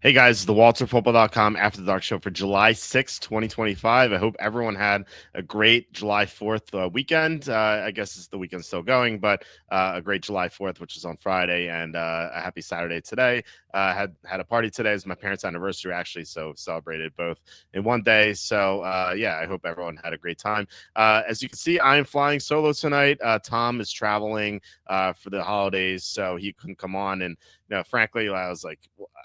Hey guys, the WalterFootball.com After the Dark Show for July 6th, 2025. I hope everyone had a great July 4th weekend. I guess the weekend's still going, but a great July 4th, which is on Friday, and a happy Saturday today. Had a party today. It's my parents' anniversary, actually, so celebrated both in one day. So, yeah, I hope everyone had a great time. As you can see, I am flying solo tonight. Tom is traveling for the holidays, so he couldn't come on, and frankly, I was like,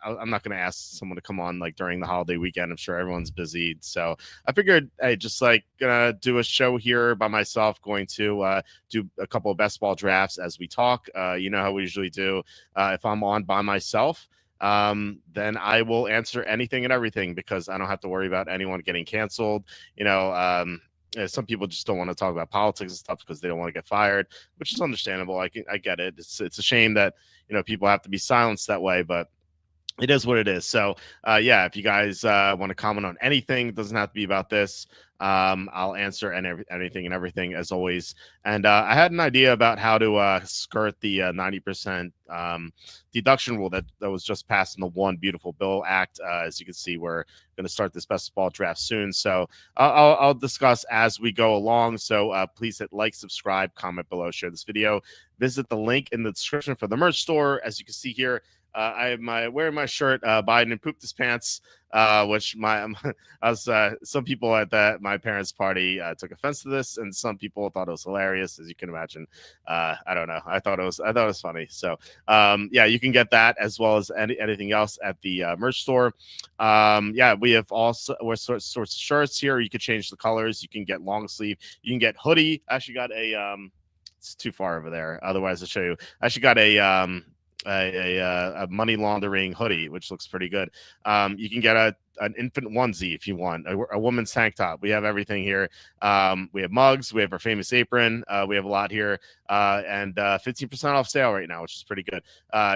I'm not going to ask someone to come on like during the holiday weekend. I'm sure everyone's busy. So I figured, hey, just like gonna do a show here by myself, going to do a couple of best ball drafts as we talk. You know how we usually do. If I'm on by myself, then I will answer anything and everything because I don't have to worry about anyone getting canceled. Some people just don't want to talk about politics and stuff because they don't want to get fired, which is understandable. I get it. It's a shame that people have to be silenced that way, but it is what it is. So, yeah, if you guys want to comment on anything, it doesn't have to be about this. I'll answer anything and everything as always. And I had an idea about how to skirt the 90% deduction rule that was just passed in the One Beautiful Bill Act. As you can see, we're going to start this best ball draft soon. So I'll discuss as we go along. So please hit like, subscribe, comment below, share this video. Visit the link in the description for the merch store. As you can see here, I am wearing my shirt. Biden pooped his pants, which some people at my parents' party took offense to this, and some people thought it was hilarious, as you can imagine. I don't know. I thought it was funny. So yeah, you can get that as well as anything else at the merch store. Yeah, we have all sorts of shirts here. You can change the colors. You can get long sleeve. You can get hoodie. I actually got a it's too far over there. Otherwise, I'll show you. I actually got a money laundering hoodie, which looks pretty good. You can get an infant onesie if you want, a woman's tank top. We have everything here. We have mugs. We have our famous apron. We have a lot here, and 15% off sale right now, which is pretty good.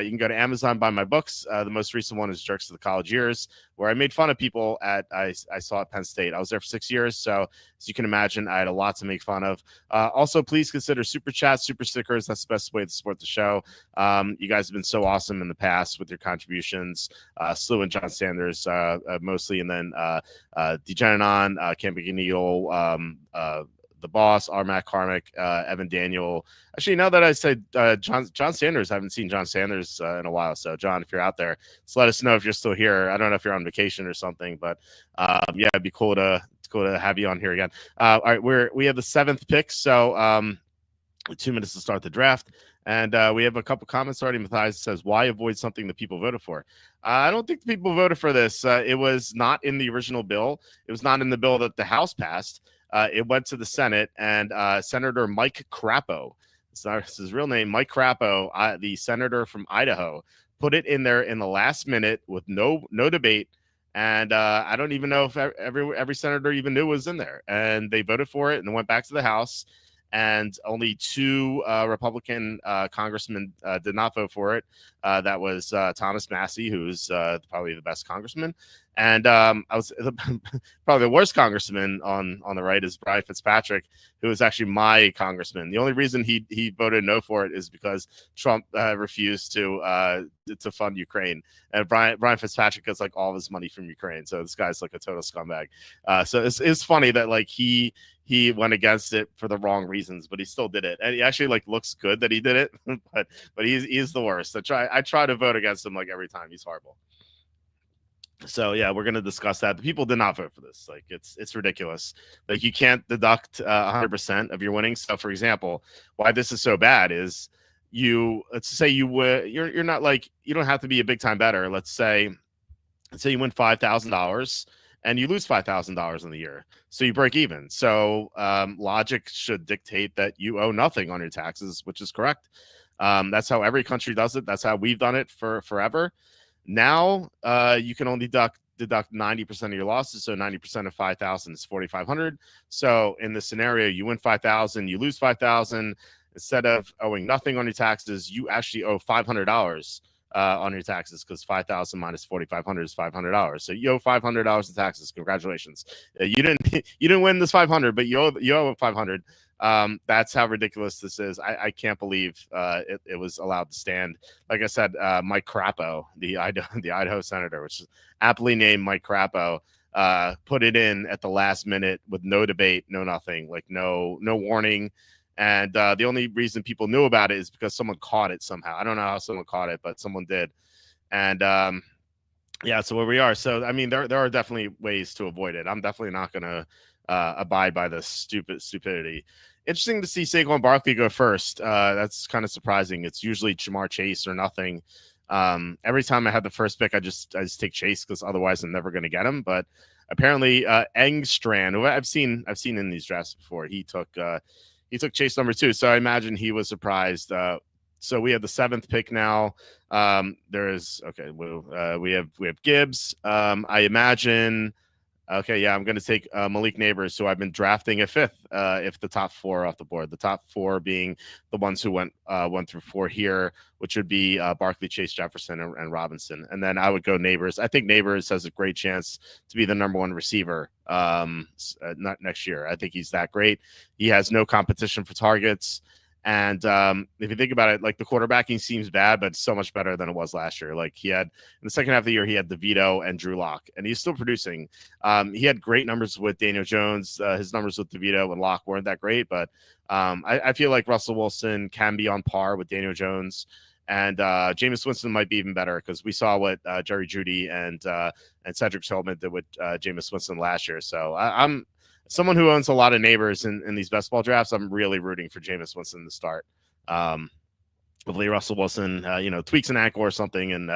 You can go to Amazon, buy my books. The most recent one is Jerks to the College Years, where I made fun of people I saw at Penn State. I was there for 6 years, so as you can imagine, I had a lot to make fun of. Also, please consider super chats, super stickers. That's the best way to support the show. You guys have been so awesome in the past with your contributions. Slew and John Sanders, mostly, and then Degeneron, Camp Needle, the boss, Armac Karmic, Evan Daniel. Actually, now that I said John Sanders, I haven't seen John Sanders in a while. So, John, if you're out there, just let us know if you're still here. I don't know if you're on vacation or something, but yeah, it'd be cool to have you on here again. All right, we have the 7th pick, so 2 minutes to start the draft. And we have a couple comments already. Matthias says, why avoid something that people voted for? I don't think the people voted for this. It was not in the original bill. It was not in the bill that the House passed. It went to the Senate, and Senator Mike Crapo, it's his real name, Mike Crapo, the senator from Idaho, put it in there in the last minute with no debate. And I don't even know if every senator even knew it was in there. And they voted for it, and it went back to the House. And only 2 Republican congressmen did not vote for it. That was Thomas Massie, who's probably the best congressman, and I was probably the worst congressman on the right is Brian Fitzpatrick, who is actually my congressman. The only reason he voted no for it is because Trump refused to fund Ukraine, and Brian Fitzpatrick gets like all of his money from Ukraine, so this guy's like a total scumbag. So it's funny that like he went against it for the wrong reasons, but he still did it, and he actually like looks good that he did it, but he's the worst. I try to vote against him like every time. He's horrible. So yeah, we're gonna discuss that. The people did not vote for this. Like it's ridiculous. Like you can't deduct 100% of your winnings. So for example, why this is so bad is let's say you're not like, you don't have to be a big time bettor. Let's say you win $5,000 and you lose $5,000 in the year, so you break even. So logic should dictate that you owe nothing on your taxes, which is correct. That's how every country does it. That's how we've done it for forever. Now you can only deduct 90% of your losses. So 90% of 5,000 is 4,500. So in this scenario, you win 5,000, you lose 5,000. Instead of owing nothing on your taxes, you actually owe $500 on your taxes, because 5,000 minus 4,500 is $500. So you owe $500 in taxes. Congratulations. You didn't win this 500, but you owe 500. That's how ridiculous this is. I can't believe it was allowed to stand. Like I said, Mike Crapo, the Idaho senator, which is aptly named Mike Crapo, put it in at the last minute with no debate, no nothing, like no warning. And the only reason people knew about it is because someone caught it somehow. I don't know how someone caught it, but someone did. And yeah, so where we are. So I mean, there are definitely ways to avoid it. I'm definitely not going to abide by this stupidity. Interesting to see Saquon Barkley go first. That's kind of surprising. It's usually Jamar Chase or nothing. Every time I have the first pick, I just take Chase because otherwise I'm never going to get him. But apparently, Engstrand, who I've seen in these drafts before, he took Chase number 2. So I imagine he was surprised. So we have the 7th pick now. There is we have Gibbs. I imagine. Okay, yeah, I'm going to take Malik Neighbors, who I've been drafting at 5th. If the top 4 are off the board, the top 4 being the ones who went 1 through 4 here, which would be Barkley, Chase, Jefferson, and Robinson. And then I would go Neighbors. I think Neighbors has a great chance to be the number 1 receiver not next year. I think he's that great. He has no competition for targets. And if you think about it, like the quarterbacking seems bad, but so much better than it was last year. Like he had in the second half of the year, he had DeVito and Drew Lock, and he's still producing. He had great numbers with Daniel Jones. His numbers with DeVito and Lock weren't that great, but I feel like Russell Wilson can be on par with Daniel Jones. And Jameis Winston might be even better because we saw what Jerry Jeudy and Cedric Tillman did with Jameis Winston last year. So I'm someone who owns a lot of Neighbors in these best ball drafts. I'm really rooting for Jameis Winston to start. Hopefully Russell Wilson, tweaks an ankle or something, and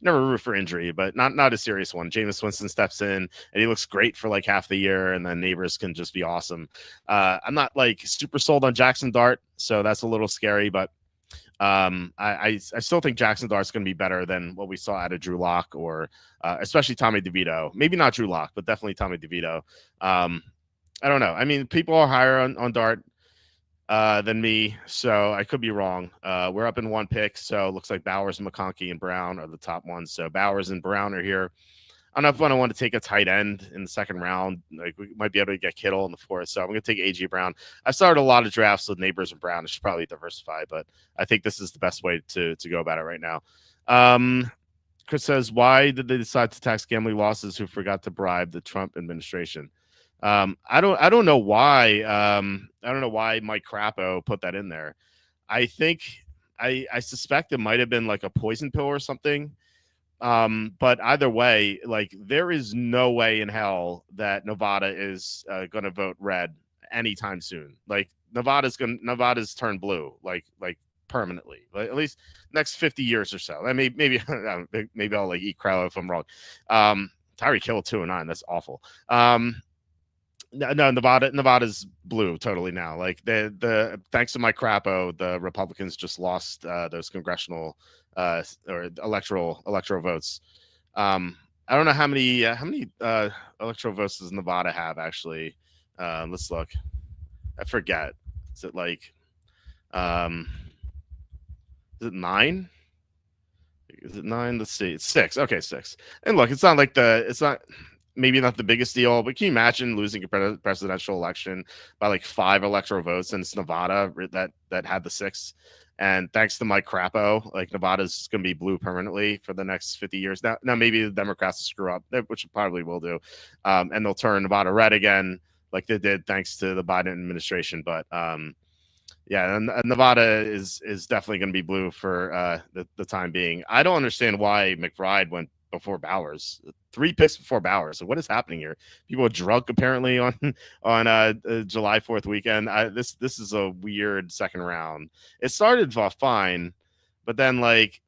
never root for injury, but not a serious one. Jameis Winston steps in, and he looks great for like half the year, and then Neighbors can just be awesome. I'm not like super sold on Jackson Dart, so that's a little scary, but I still think Jackson Dart's going to be better than what we saw out of Drew Lock or especially Tommy DeVito. Maybe not Drew Lock, but definitely Tommy DeVito. I don't know. I mean, people are higher on Dart than me, so I could be wrong. We're up in 1 pick, so it looks like Bowers, McConkey, and Brown are the top ones. So Bowers and Brown are here. I don't know if I want to take a tight end in the 2nd round. Like we might be able to get Kittle in the 4th, so I'm going to take A.J. Brown. I've started a lot of drafts with Neighbors and Brown. I should probably diversify, but I think this is the best way to go about it right now. Chris says, why did they decide to tax gambling losses who forgot to bribe the Trump administration? I don't know why. I don't know why Mike Crapo put that in there. I think I suspect it might have been like a poison pill or something. But either way, like there is no way in hell that Nevada is going to vote red anytime soon. Like Nevada's turned blue, like permanently, like, at least next 50 years or so. And maybe I'll like eat crow if I'm wrong. Tyreek Hill 2-9. That's awful. No, Nevada's blue totally now. Like the thanks to Mike Crapo, the Republicans just lost those congressional or electoral votes. I don't know how many electoral votes does Nevada have actually. Let's look. I forget. Is it like is it 9? Is it 9? Let's see. It's 6. Okay, 6. And look, it's not maybe not the biggest deal, but can you imagine losing a presidential election by like 5 electoral votes, and it's Nevada that had the 6? And thanks to Mike Crapo, like Nevada's going to be blue permanently for the next 50 years. Now maybe the Democrats will screw up, which probably will do, and they'll turn Nevada red again, like they did thanks to the Biden administration. But yeah, and Nevada is definitely going to be blue for the time being. I don't understand why McBride went before Bowers. 3 picks before Bowers. So what is happening here? People are drunk apparently on July 4th weekend. This is a weird 2nd round. It started off fine, but then like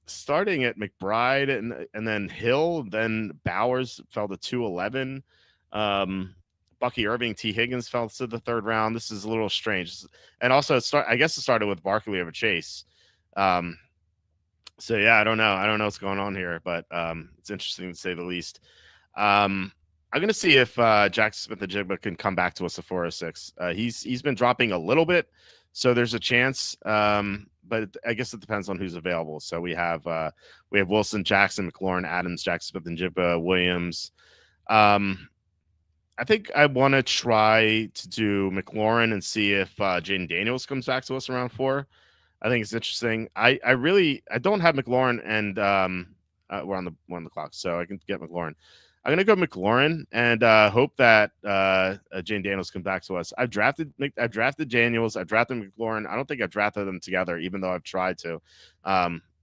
starting at McBride and then Hill, then Bowers fell to 211. Bucky Irving, T. Higgins fell to the 3rd round. This is a little strange. And also I guess it started with Barkley over Chase. So yeah, I don't know what's going on here, but it's interesting to say the least. I'm gonna see if Jack Smith-Njigba can come back to us at 406. He's been dropping a little bit, so there's a chance. But I guess it depends on who's available. So we have Wilson, Jackson, McLaurin, Adams, Jack Smith-Njigba, Williams. I think I want to try to do McLaurin and see if Jaden Daniels comes back to us around 4. I think it's interesting. I don't have McLaurin, and we're on the clock, so I can get McLaurin. I'm gonna go McLaurin and hope that Jane Daniels comes back to us. I've drafted Daniels. I've drafted McLaurin. I don't think I've drafted them together, even though I've tried to.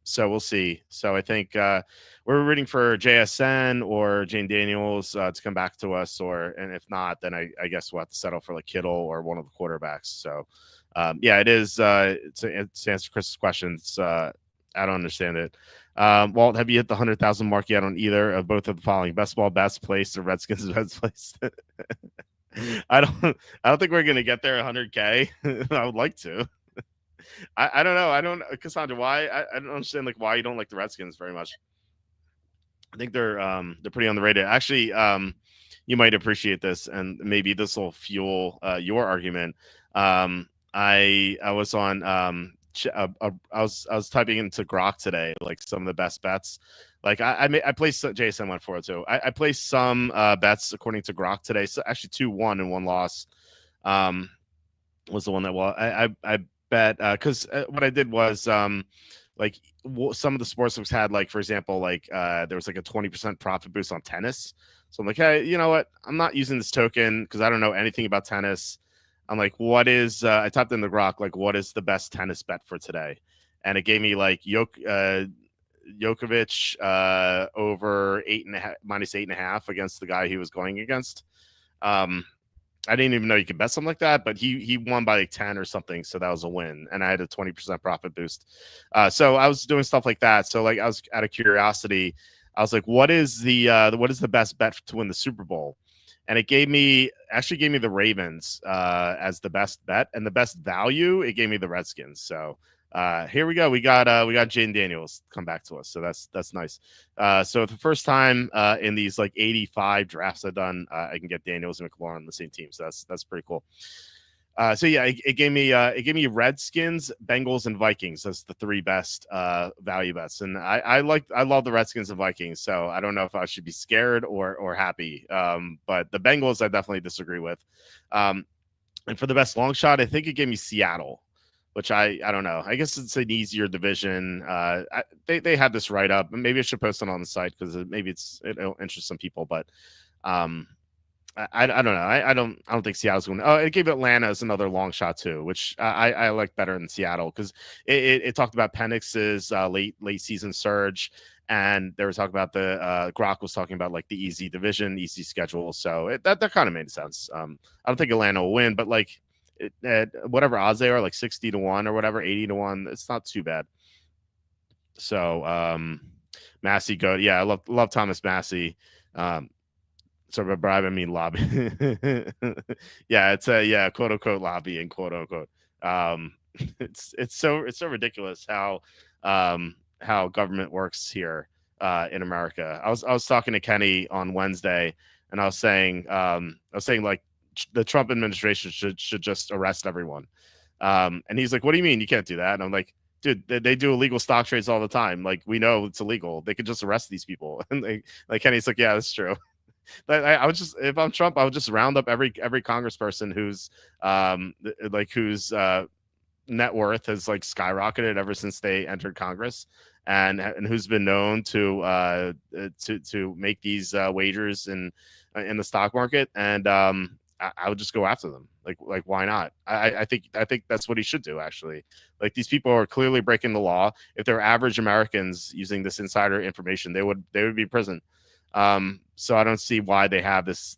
So we'll see. So I think we're rooting for JSN or Jane Daniels to come back to us, and if not, then I guess we'll have to settle for like Kittle or one of the quarterbacks. So yeah, it is. To answer Chris's questions, I don't understand it. Walt, have you hit the 100,000 mark yet on either of both of the following: best ball, best place, or Redskins best place? I don't think we're gonna get there 100K. I would like to. I don't know. I don't, Cassandra. Why? I don't understand like why you don't like the Redskins very much. I think they're pretty underrated. Actually, you might appreciate this, and maybe this will fuel your argument. I was on I was typing into Grok today like some of the best bets. Like I placed JSN 142. I placed some bets according to Grok today. So actually 2 won and 1 loss. Was the one that I bet because what I did was like some of the sportsbooks had like, for example, like there was like a 20% profit boost on tennis. So I'm like, hey, you know what? I'm not using this token because I don't know anything about tennis. I'm like, what is? I typed in the Grok, like, what is the best tennis bet for today? And it gave me like Djokovic over 8.5 minus 8.5 against the guy he was going against. I didn't even know you could bet something like that, but he won by like 10 or something, so that was a win, and I had a 20% profit boost. So I was doing stuff like that. So like I was out of curiosity, I was like, what is the best bet to win the Super Bowl? And it gave me the Ravens as the best bet, and the best value it gave me the Redskins. So here we go. We got Jaden Daniels come back to us, so that's nice. So the first time in these like 85 drafts I've done, I can get Daniels and McLaurin on the same team. So that's pretty cool. So yeah, it gave me Redskins, Bengals, and Vikings as the 3 best value bets, and I love the Redskins and Vikings. So I don't know if I should be scared or happy. But the Bengals I definitely disagree with. And for the best long shot, I think it gave me Seattle, which I don't know. I guess it's an easier division. They had this write up, and maybe I should post it on the site because maybe it'll interest some people. But I don't know. I don't think Seattle's going. Oh, it gave Atlanta as another long shot too, which I like better than Seattle because it talked about Penix's late season surge, and they were talking about the Grok was talking about like the easy division, easy schedule. So that kind of made sense. I don't think Atlanta will win, but like whatever odds they are, like 60-1 or whatever, 80-1, it's not too bad. So Massey go. Yeah, I love Thomas Massey. So by bribe I mean lobby. Yeah, it's a quote unquote lobby and quote unquote. It's so ridiculous how government works here in America. I was talking to Kenny on Wednesday, and I was saying like the Trump administration should just arrest everyone. And he's like, "What do you mean you can't do that?" And I'm like, dude, they do illegal stock trades all the time. Like, we know it's illegal. They could just arrest these people. And Kenny's like, yeah, that's true. I would just, if I'm Trump, I would just round up every congressperson whose net worth has like skyrocketed ever since they entered Congress, and who's been known to make these wagers in the stock market, and I would just go after them. Like why not? I think that's what he should do, actually. Like, these people are clearly breaking the law. If they're average Americans using this insider information, they would be in prison. So I don't see why they have this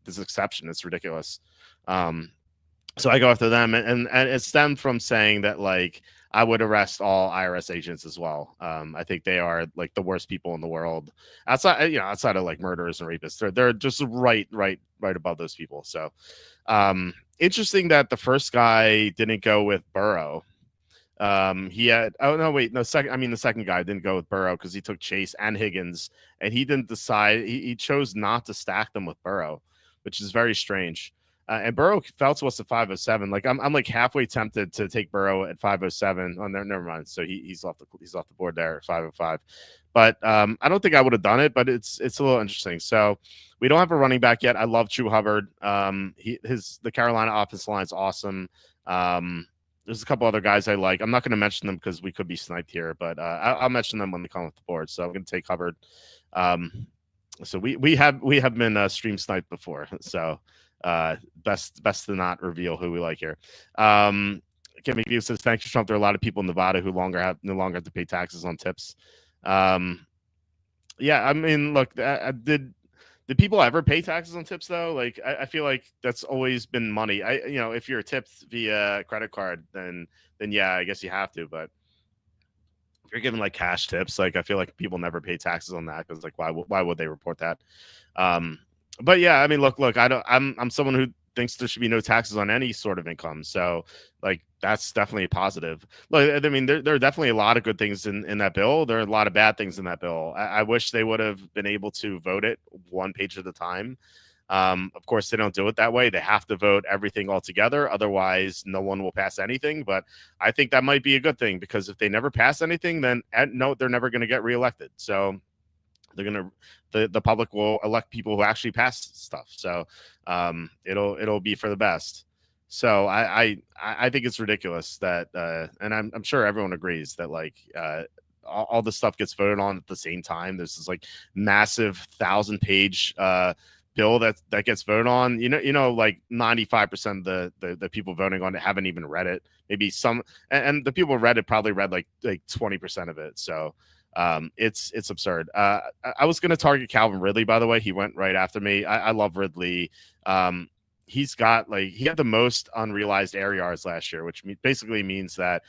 exception. It's ridiculous. So I go after them, and it stemmed from saying that like I would arrest all IRS agents as well. I think they are like the worst people in the world, outside of like murderers and rapists. They're just right above those people. So interesting that the first guy didn't go with Burrow. The second guy didn't go with Burrow because he took Chase and Higgins, and he didn't decide. He chose not to stack them with Burrow, which is very strange. And Burrow fell to us at 507. Like, I'm like halfway tempted to take Burrow at 507. Oh, never mind. So he's off the board there at 505. But I don't think I would have done it, but it's a little interesting. So we don't have a running back yet. I love Drew Hubbard. The Carolina offensive line is awesome. There's a couple other guys I like. I'm not going to mention them because we could be sniped here, but I'll mention them when they come off the board. So I'm going to take Hubbard. So we have been stream sniped before. So best to not reveal who we like here. Kim McView says, thanks for Trump. There are a lot of people in Nevada who no longer have to pay taxes on tips. Yeah, I mean, look, did people ever pay taxes on tips though? Like, I feel like that's always been money. If you're tipped via credit card, then yeah, I guess you have to. But if you're giving like cash tips, like I feel like people never pay taxes on that because like why would they report that? But yeah, I mean, look, I'm someone who thinks there should be no taxes on any sort of income. So like that's definitely a positive. Look, I mean, there are definitely a lot of good things in that bill. There are a lot of bad things in that bill. I wish they would have been able to vote it one page at a time. Of course, they don't do it that way. They have to vote everything all together. Otherwise, no one will pass anything. But I think that might be a good thing because if they never pass anything, then they're never going to get reelected. So the public will elect people who actually pass stuff. So it'll be for the best. So I think it's ridiculous that and I'm sure everyone agrees that like all this stuff gets voted on at the same time. There's this like massive 1,000-page bill that gets voted on. Like 95% of the people voting on it haven't even read it. Maybe some, and the people who read it probably read like 20% of it. So it's absurd. I was going to target Calvin Ridley, by the way. He went right after me. I love Ridley. He had the most unrealized air yards last year, which basically means that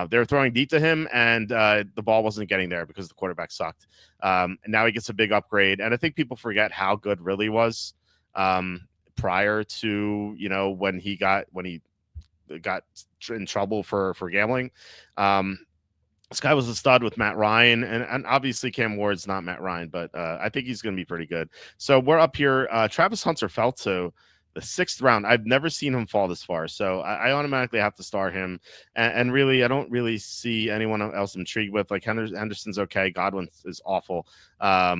they were throwing deep to him and the ball wasn't getting there because the quarterback sucked. And now he gets a big upgrade. And I think people forget how good Ridley was prior to, when he got in trouble for gambling. This guy was a stud with Matt Ryan, and obviously Cam Ward's not Matt Ryan, but I think he's going to be pretty good. So we're up here. Travis Hunter fell to the 6th round. I've never seen him fall this far, so I automatically have to start him. And really, I don't really see anyone else intrigued with. Like Henderson's okay. Godwin is awful. Yeah,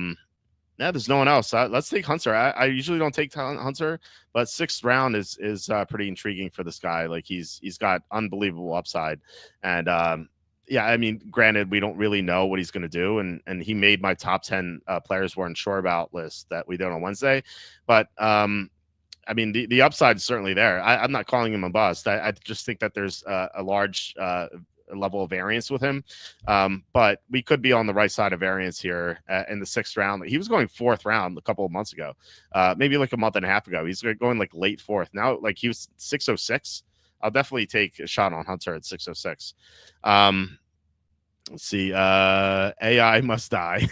there's no one else. Let's take Hunter. I usually don't take Hunter, but 6th round is pretty intriguing for this guy. Like he's got unbelievable upside, and yeah, I mean, granted, we don't really know what he's going to do, and he made my top 10 players weren't sure about list that we did on Wednesday, but I mean, the upside is certainly there. I'm not calling him a bust. I just think that there's a large level of variance with him, but we could be on the right side of variance here in the 6th round. He was going 4th round a couple of months ago, maybe like a month and a half ago. He's going like late 4th now. Like he was 606. I'll definitely take a shot on Hunter at 606. Let's see. AI must die.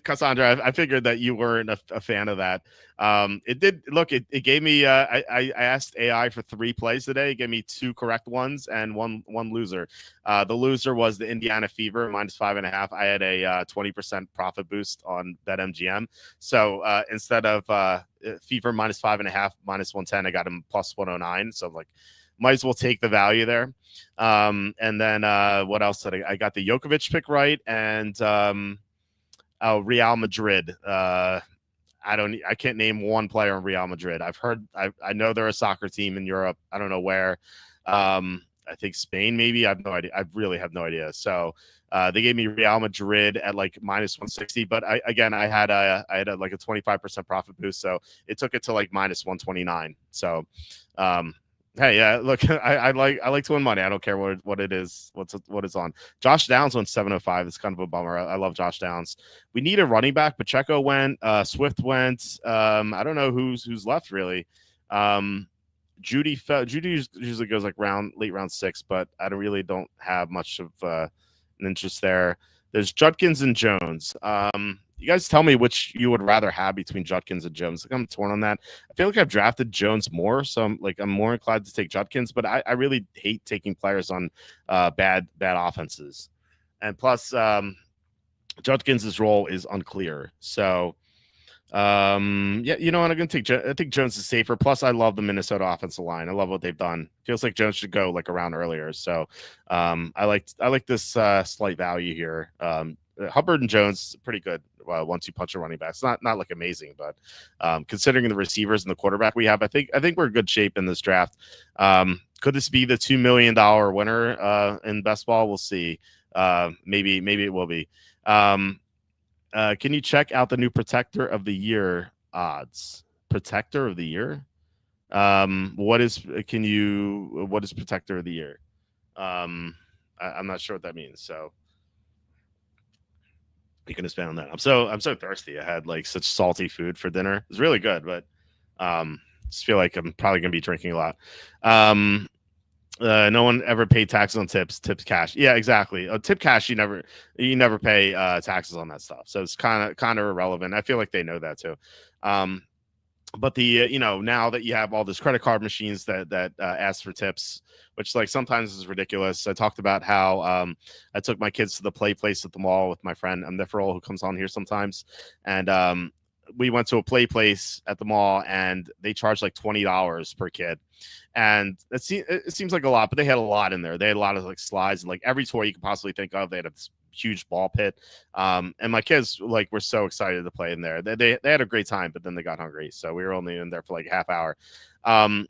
Cassandra, I figured that you weren't a fan of that. It did look. It gave me. I asked AI for 3 plays today. It gave me 2 correct ones and one loser. The loser was the Indiana Fever -5.5. I had a 20% profit boost on BetMGM. So instead of Fever -5.5 -110, I got him +109. So like, might as well take the value there. And then what else did I got the Djokovic pick right, and Real Madrid. I can't name one player in Real Madrid. I know they're a soccer team in Europe. I don't know where. I think Spain, maybe. I have no idea. I really have no idea. So they gave me Real Madrid at like -160, but I had like a 25% profit boost, so it took it to like -129. So hey, yeah, look, I like to win money. I don't care what it is, what it's on. Josh Downs went 705. It's kind of a bummer. I love Josh Downs. We need a running back. Pacheco went. Swift went. I don't know who's left really. Judy usually goes like late round 6, but I don't have much of an interest there. There's Judkins and Jones. You guys tell me which you would rather have between Judkins and Jones. Like, I'm torn on that. I feel like I've drafted Jones more, so I'm more inclined to take Judkins, but I really hate taking players on bad offenses. And plus, Judkins' role is unclear. So Yeah, you know what? I'm gonna take. I think Jones is safer. Plus, I love the Minnesota offensive line. I love what they've done. Feels like Jones should go like around earlier. So, I like this slight value here. Hubbard and Jones pretty good. Once you punch a running back, it's not like amazing, but considering the receivers and the quarterback we have, I think we're in good shape in this draft. Could this be the $2 million winner in best ball? We'll see. Maybe it will be. Can you check out the new Protector of the Year odds? Protector of the Year? What is Protector of the Year? I'm not sure what that means. So you can expand on that. I'm so thirsty. I had like such salty food for dinner. It's really good, but just feel like I'm probably gonna be drinking a lot. No one ever paid taxes on tips. Tips cash. Yeah, exactly. Tip cash, you never pay taxes on that stuff. So it's kind of irrelevant. I feel like they know that too. But now that you have all these credit card machines that ask for tips, which like sometimes is ridiculous. I talked about how I took my kids to the play place at the mall with my friend Nifrol, who comes on here sometimes, and we went to a play place at the mall and they charged like $20 per kid. And it seems like a lot, but they had a lot in there. They had a lot of like slides and like every toy you could possibly think of. They had a huge ball pit. And my kids like were so excited to play in there. They had a great time, but then they got hungry. So we were only in there for like a half hour.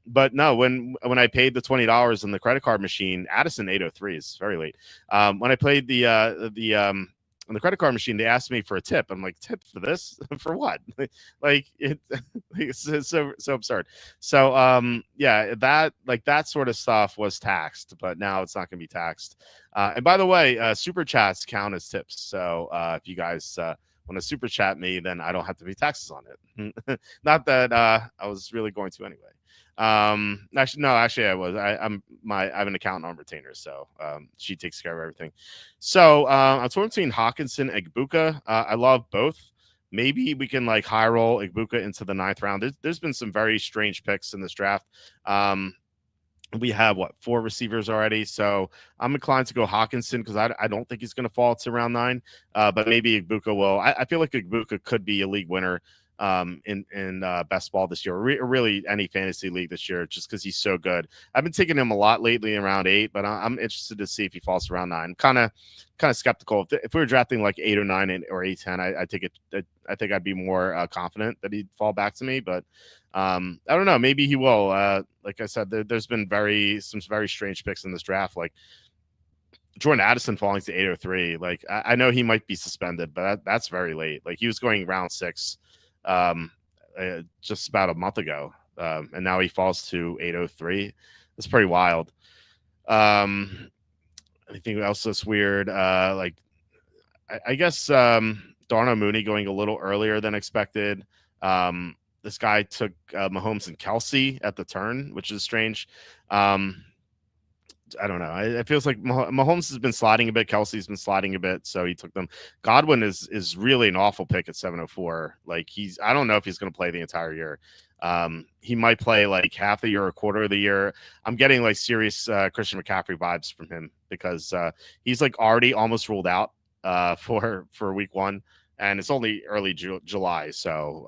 But no, when I paid the $20 in the credit card machine, Addison 803 is very late. When I played on the credit card machine, they asked me for a tip. I'm like, tip for this? For what? Like it's so absurd. So yeah, that sort of stuff was taxed, but now it's not going to be taxed. And by the way, super chats count as tips. So if you guys want to super chat me, then I don't have to pay taxes on it. Not that I was really going to anyway. Actually I have an accountant on retainer, so she takes care of everything. So I'm torn between Hawkinson and Igbuka. I love both. Maybe we can like high roll Igbuka into the 9th round. There's been some very strange picks in this draft. We have 4 receivers already, so I'm inclined to go Hawkinson because I don't think he's going to fall to round 9, but maybe Igbuka will. I feel like Igbuka could be a league winner in best ball this year, or really any fantasy league this year, just because he's so good. I've been taking him a lot lately in round 8, but I'm interested to see if he falls to round 9. Kind of skeptical. If we were drafting like 8 or 9 or 8, 10, I think I'd be more confident that he'd fall back to me, but I don't know. Maybe he will. Like I said, there's been some very strange picks in this draft, like Jordan Addison falling to 803. Like I know he might be suspended, but that's very late. Like he was going round 6 just about a month ago, and now he falls to 803. That's pretty wild. Anything else that's weird? I guess Darnell Mooney going a little earlier than expected. This guy took Mahomes and Kelsey at the turn, which is strange. I don't know. It feels like Mahomes has been sliding a bit. Kelsey's been sliding a bit, so he took them. Godwin is really an awful pick at 704. Like I don't know if he's going to play the entire year. He might play like half the year or a quarter of the year. I'm getting like serious Christian McCaffrey vibes from him because he's like already almost ruled out for week 1. And it's only early July, so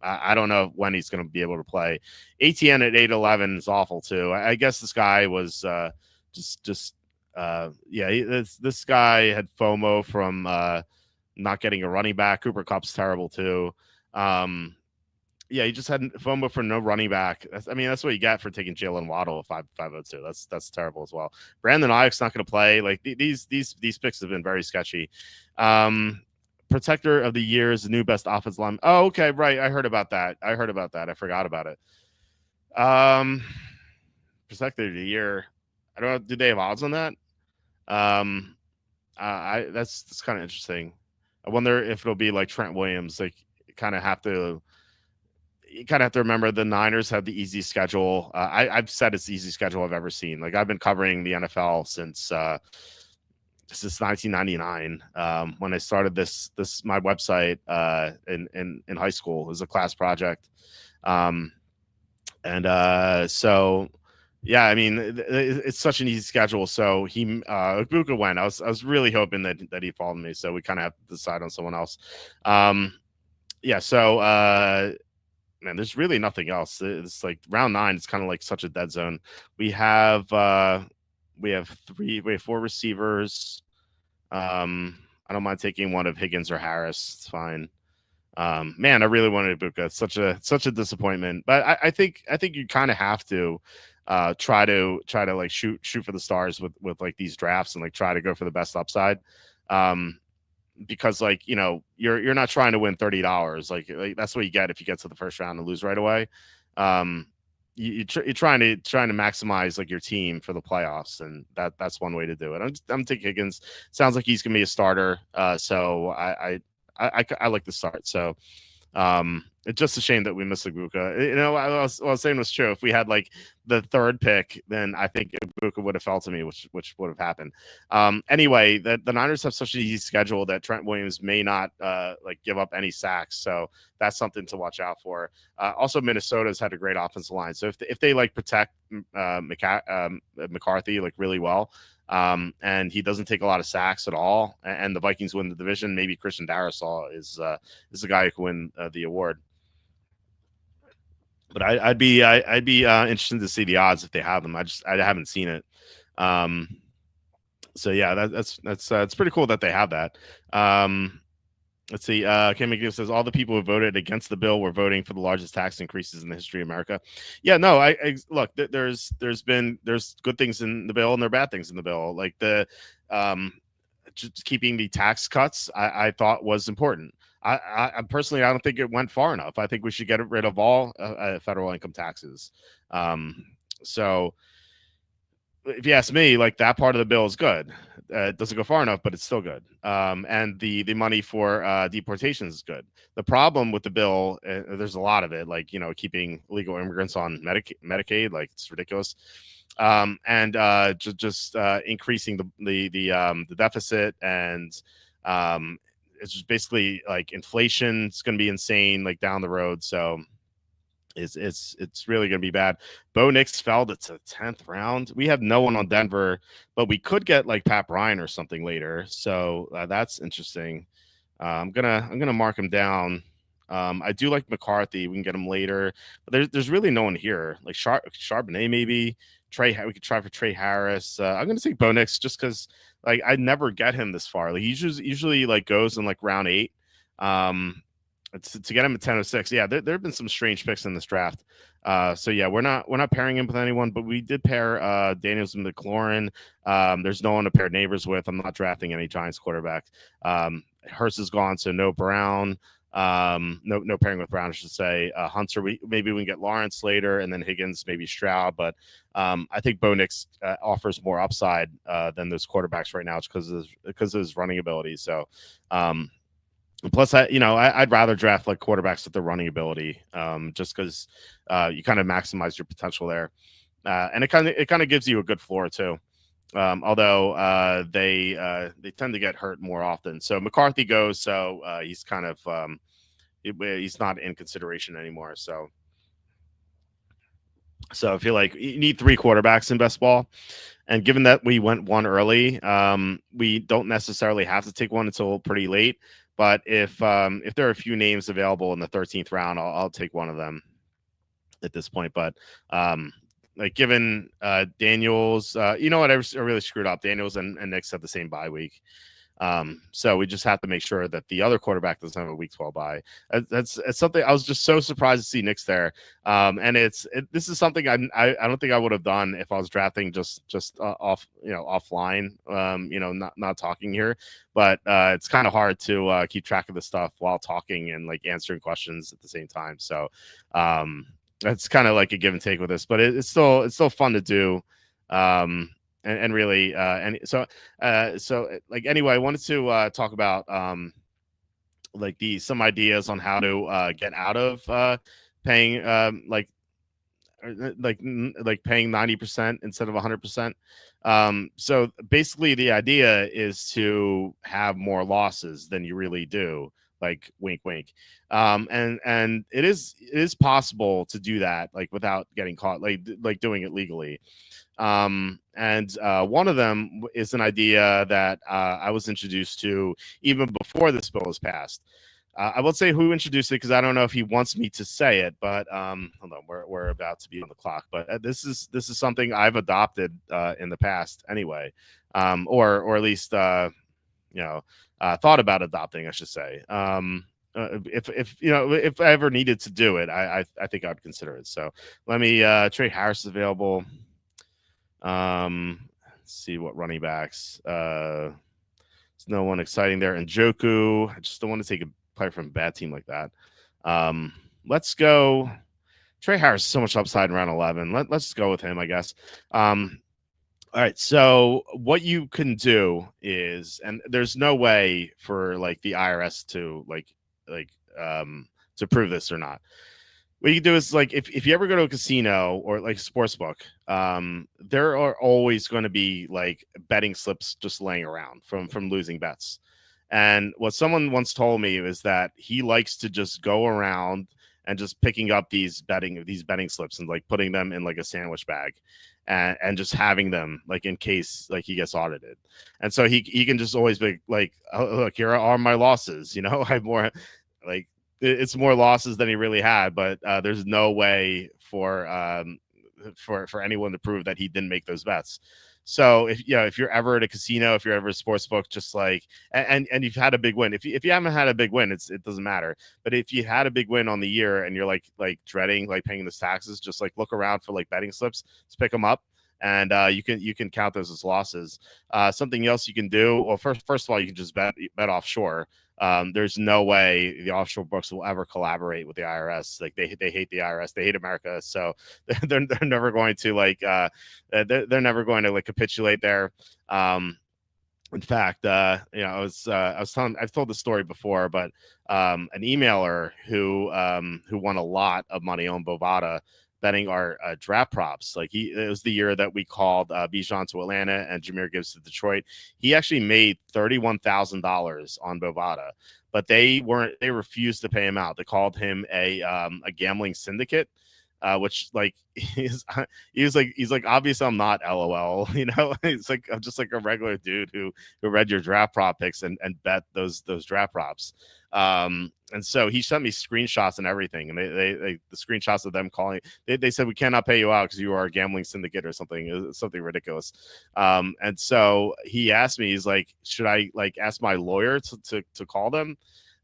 I don't know when he's going to be able to play. ATN at 811 is awful too. I guess this guy was this guy had FOMO from not getting a running back. Cooper Kupp's terrible too. He just had FOMO for no running back. That's what you get for taking Jalen Waddle at 502. That's terrible as well. Brandon Ayuk's not going to play. Like these picks have been very sketchy. Protector of the Year is the new best offensive line. Oh, okay, right. I heard about that. I forgot about it. Protector of the Year. I don't know. Do they have odds on that? That's kind of interesting. I wonder if it'll be like Trent Williams. Like you kind of have to remember the Niners have the easy schedule. I've said it's the easy schedule I've ever seen. Like I've been covering the NFL since 1999 when I started this my website in high school. It was a class project, so yeah, it's such an easy schedule. So Igbuka went. I was really hoping that he'd follow me. So we kind of have to decide on someone else. yeah, so man, there's really nothing else. It's like round 9, it's kind of like such a dead zone. We have we have 4 receivers. I don't mind taking one of Higgins or Harris. It's fine. Man, I really wanted Ibuka. It's such a disappointment. But I think you kind of have to try to like shoot for the stars with like these drafts and like try to go for the best upside. Um, because like you're not trying to win $30. Like that's what you get if you get to the first round and lose right away. Um, you're trying to maximize like your team for the playoffs, and that's one way to do it. I'm taking Higgins. Sounds like he's gonna be a starter. So I like the start. So it's just a shame that we missed Ibuka. What I was saying was true. If we had like the 3rd pick, then I think Ibuka would have fell to me, which would have happened. Anyway, the Niners have such an easy schedule that Trent Williams may not like give up any sacks. So that's something to watch out for. Also, Minnesota's had a great offensive line. So if they like protect McCarthy like really well, and he doesn't take a lot of sacks at all, and the Vikings win the division, maybe Christian Darrisaw is the guy who can win the award. But I'd be interested to see the odds if they have them. I haven't seen it. So yeah, that's it's pretty cool that they have that. Let's see. Ken McGill says all the people who voted against the bill were voting for the largest tax increases in the history of America. Yeah, no. I look. There's good things in the bill and there are bad things in the bill. Like the just keeping the tax cuts, I thought was important. I personally, I don't think it went far enough. I think we should get rid of all federal income taxes. So if you ask me, like that part of the bill is good. It doesn't go far enough, but it's still good. And the money for deportations is good. The problem with the bill, there's a lot of it, like keeping illegal immigrants on Medicaid, like it's ridiculous. And just increasing the deficit, and it's just basically like inflation. It's going to be insane, like down the road. So it's really going to be bad. Bo Nix fell to 10th round. We have no one on Denver, but we could get like Pat Bryant or something later. So that's interesting. I'm gonna mark him down. I do like McCarthy. We can get him later, but there's really no one here. Like Charbonnet maybe. We could try for Trey Harris. I'm gonna take Bo Nix just because like I never get him this far. Like he usually like goes in like round 8. To get him at 10:06. Yeah, there have been some strange picks in this draft. So yeah, we're not pairing him with anyone, but we did pair Daniels and McLaurin. There's no one to pair Neighbors with. I'm not drafting any Giants quarterback. Hurst is gone, so no Brown. No pairing with Brown, I should say. Hunter, maybe we can get Lawrence later, and then Higgins, maybe Stroud. But I think Bo Nix offers more upside than those quarterbacks right now, because of his running ability. So. Plus, I'd rather draft like quarterbacks with the running ability, just because you kind of maximize your potential there, and it kind of gives you a good floor too. Although they tend to get hurt more often. So McCarthy goes, so he's kind of he's not in consideration anymore. So I feel like you need 3 quarterbacks in best ball. And given that we went one early, we don't necessarily have to take one until pretty late. But if there are a few names available in the 13th round, I'll take one of them at this point. But like given Daniels, you know what, I really screwed up. Daniels and Nix have the same bye week. So we just have to make sure that the other quarterback doesn't have a week 12 bye. It's something I was just so surprised to see Nix there. And this is something I don't think I would have done if I was drafting just offline, not talking here, but it's kind of hard to keep track of the stuff while talking and like answering questions at the same time. So that's kind of like a give and take with this, but it's still fun to do. And really, and so like anyway, I wanted to talk about like some ideas on how to get out of paying like paying 90% instead of 100%. So basically, the idea is to have more losses than you really do. Like wink, wink. And it is possible to do that like without getting caught, like doing it legally. And one of them is an idea that I was introduced to even before this bill was passed. I won't say who introduced it because I don't know if he wants me to say it, but hold on, we're about to be on the clock. But this is something I've adopted in the past anyway, or at least thought about adopting, I should say. If if I ever needed to do it, I think I'd consider it. So let me Trey Harris is available. Let's see what running backs. There's no one exciting there. And Joku, I just don't want to take a player from a bad team like that. Let's go. Trey Harris is so much upside in round 11. Let's go with him, I guess. All right. So what you can do is, and there's no way for like the IRS to to prove this or not. What you can do is like if you ever go to a casino or like a sports book, there are always going to be like betting slips just laying around from losing bets. And what someone once told me is that he likes to just go around and just picking up these betting slips and like putting them in like a sandwich bag and just having them like in case like he gets audited. And so he can just always be like, oh, look, here are my losses. I have more like it's more losses than he really had, but there's no way for anyone to prove that he didn't make those bets. So if you're ever at a casino, if you're ever a sports book, just like and you've had a big win. If you haven't had a big win, it doesn't matter. But if you had a big win on the year and you're like dreading like paying those taxes, just like look around for like betting slips, just pick them up. And you can count those as losses. Something else you can do. Well, first of all, you can just bet offshore. There's no way the offshore books will ever collaborate with the IRS. Like they hate the IRS, they hate America, so they're never going to they're never going to like capitulate there. In fact, I've told the story before, but an emailer who won a lot of money on Bovada betting our draft props. Like it was the year that we called Bijan to Atlanta and Jahmyr Gibbs to Detroit. He actually made $31,000 on Bovada, but they refused to pay him out. They called him a gambling syndicate. Which like he's like obviously I'm not LOL, it's like I'm just like a regular dude who read your draft prop picks and bet those draft props. And so he sent me screenshots and everything, and they the screenshots of them calling. They said we cannot pay you out because you are a gambling syndicate or something ridiculous. And so he asked me, he's like, should I like ask my lawyer to call them?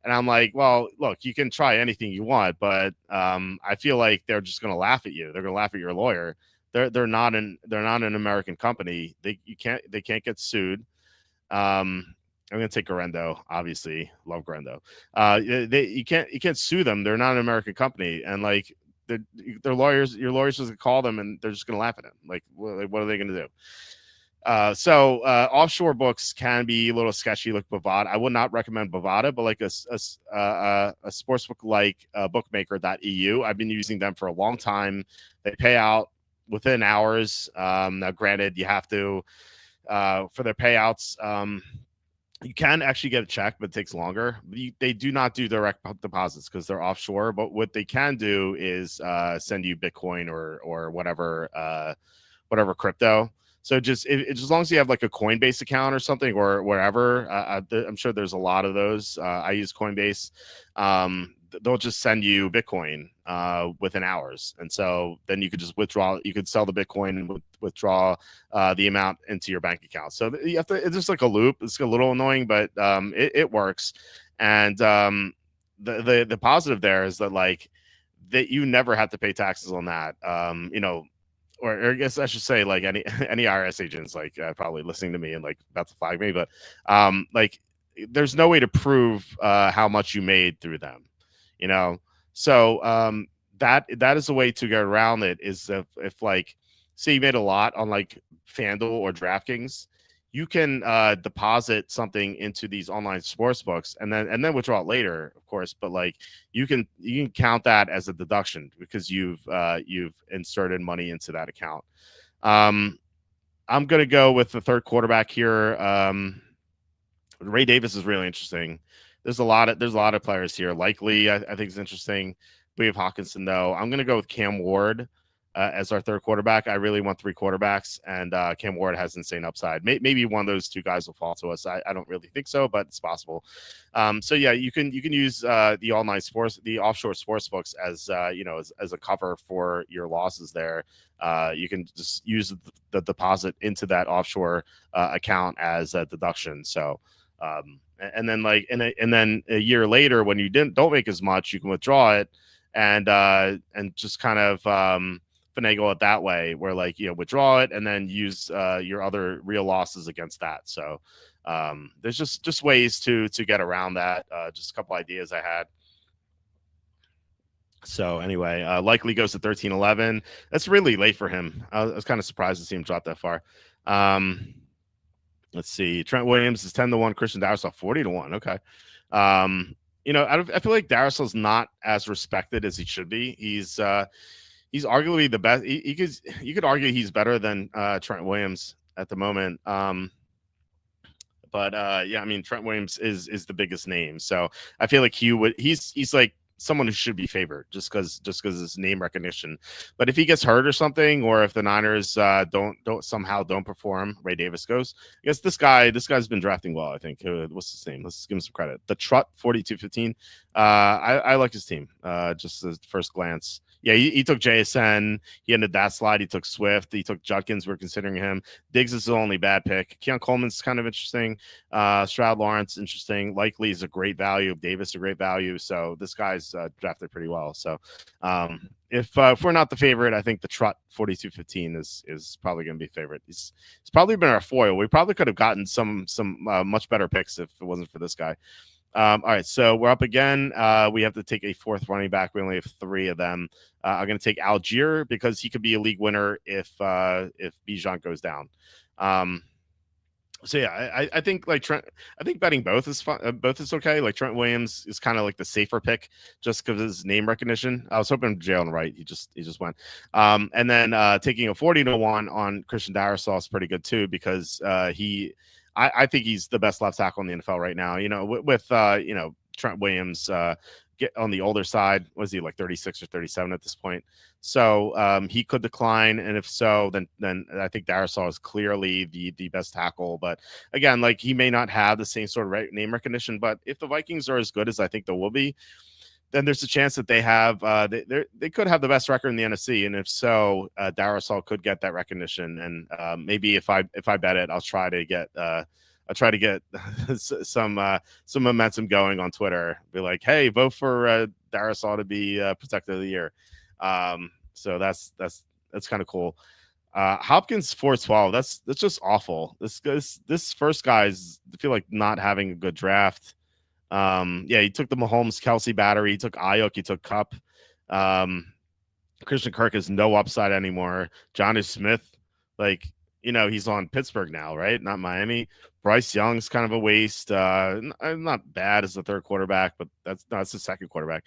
And I'm like, well, look, you can try anything you want, but I feel like they're just going to laugh at you. They're going to laugh at your lawyer. They're not an American company. They can't get sued. I'm going to take Garendo. Obviously, love Garendo. You can't sue them. They're not an American company, and like their lawyers, your lawyers just call them, and they're just going to laugh at them. Like, what are they going to do? So offshore books can be a little sketchy, like Bovada. I would not recommend Bovada, but like a sportsbook like bookmaker.eu. I've been using them for a long time. They pay out within hours. Now, granted, you have to for their payouts. You can actually get a check, but it takes longer. They do not do direct deposits because they're offshore. But what they can do is send you Bitcoin or whatever crypto. So just as long as you have like a Coinbase account or something or wherever, I'm sure there's a lot of those. I use Coinbase. They'll just send you Bitcoin within hours, and so then you could just withdraw. You could sell the Bitcoin and withdraw the amount into your bank account. So you have to. It's just like a loop. It's a little annoying, but it works. And the positive there is that like that you never have to pay taxes on that. Or I guess I should say like any IRS agents like probably listening to me and like about to flag me, but like there's no way to prove how much you made through them, So that is a way to get around it. Is if like say you made a lot on like FanDuel or DraftKings, you can deposit something into these online sports books and then withdraw it later, of course. But like you can count that as a deduction because you've inserted money into that account. I'm gonna go with the third quarterback here. Ray Davis is really interesting. There's a lot of players here. Likely, I think is interesting. We have Hawkinson though. I'm gonna go with Cam Ward. as our third quarterback. I really want three quarterbacks, and Cam Ward has insane upside. Maybe one of those two guys will fall to us. I don't really think so, but it's possible. So yeah, you can use the all night sports, the offshore sports books as as a cover for your losses there. You can just use the deposit into that offshore account as a deduction. So and then and then a year later, when you don't make as much, you can withdraw it and just kind of finagle it that way, where withdraw it and then use your other real losses against that. So there's just ways to get around that. Just a couple ideas I had. So anyway, likely goes to 13-11. That's really late for him. I was kind of surprised to see him drop that far. Let's see. Trent Williams is 10-1. Christian Darrisaw 40-1. Okay. I feel like Darrisaw's not as respected as he should be. He's arguably the best. You could argue he's better than Trent Williams at the moment. But yeah, I mean, Trent Williams is the biggest name. So I feel like he's like someone who should be favored just because his name recognition. But if he gets hurt or something, or if the Niners don't perform, Ray Davis goes. I guess this guy's been drafting well. I think. What's his name? Let's give him some credit. The Trut 4215. I like his team. Just at first glance. Yeah, he took JSN. He ended that slide. He took Swift. He took Judkins. We're considering him. Diggs is the only bad pick. Keon Coleman's kind of interesting. Stroud Lawrence, interesting. Likely is a great value. Davis, a great value. So this guy's drafted pretty well. So if we're not the favorite, I think the Trut 4215 is probably going to be favorite. He's probably been our foil. We probably could have gotten some much better picks if it wasn't for this guy. All right, so we're up again. We have to take a fourth running back. We only have three of them. I'm going to take Algier because he could be a league winner if Bijan goes down. So yeah, I think like Trent. I think betting both is fun. Both is okay. Like Trent Williams is kind of like the safer pick just because of his name recognition. I was hoping Jalen Wright. He just went. And then taking a 40-1 on Christian Darrisaw is pretty good too because I think he's the best left tackle in the NFL right now. With Trent Williams get on the older side. Was he like 36 or 37 at this point? So he could decline, and if so, then I think Darrisaw is clearly the best tackle. But again, like he may not have the same sort of name recognition. But if the Vikings are as good as I think they will be, then there's a chance that they have they could have the best record in the NFC, and if so, Darrisaw could get that recognition. And maybe if I bet it, I'll try to get some momentum going on Twitter. Be like, hey, vote for Darrisaw to be Protector of the Year. So that's kind of cool. Hopkins 412. That's just awful. This first guy's I feel like not having a good draft. Yeah, he took the Mahomes Kelsey battery. He took Ayuk. He took Kupp. Christian Kirk has no upside anymore. Johnny Smith, he's on Pittsburgh now, right? Not Miami. Bryce Young's kind of a waste. Not bad as the third quarterback, but that's the second quarterback.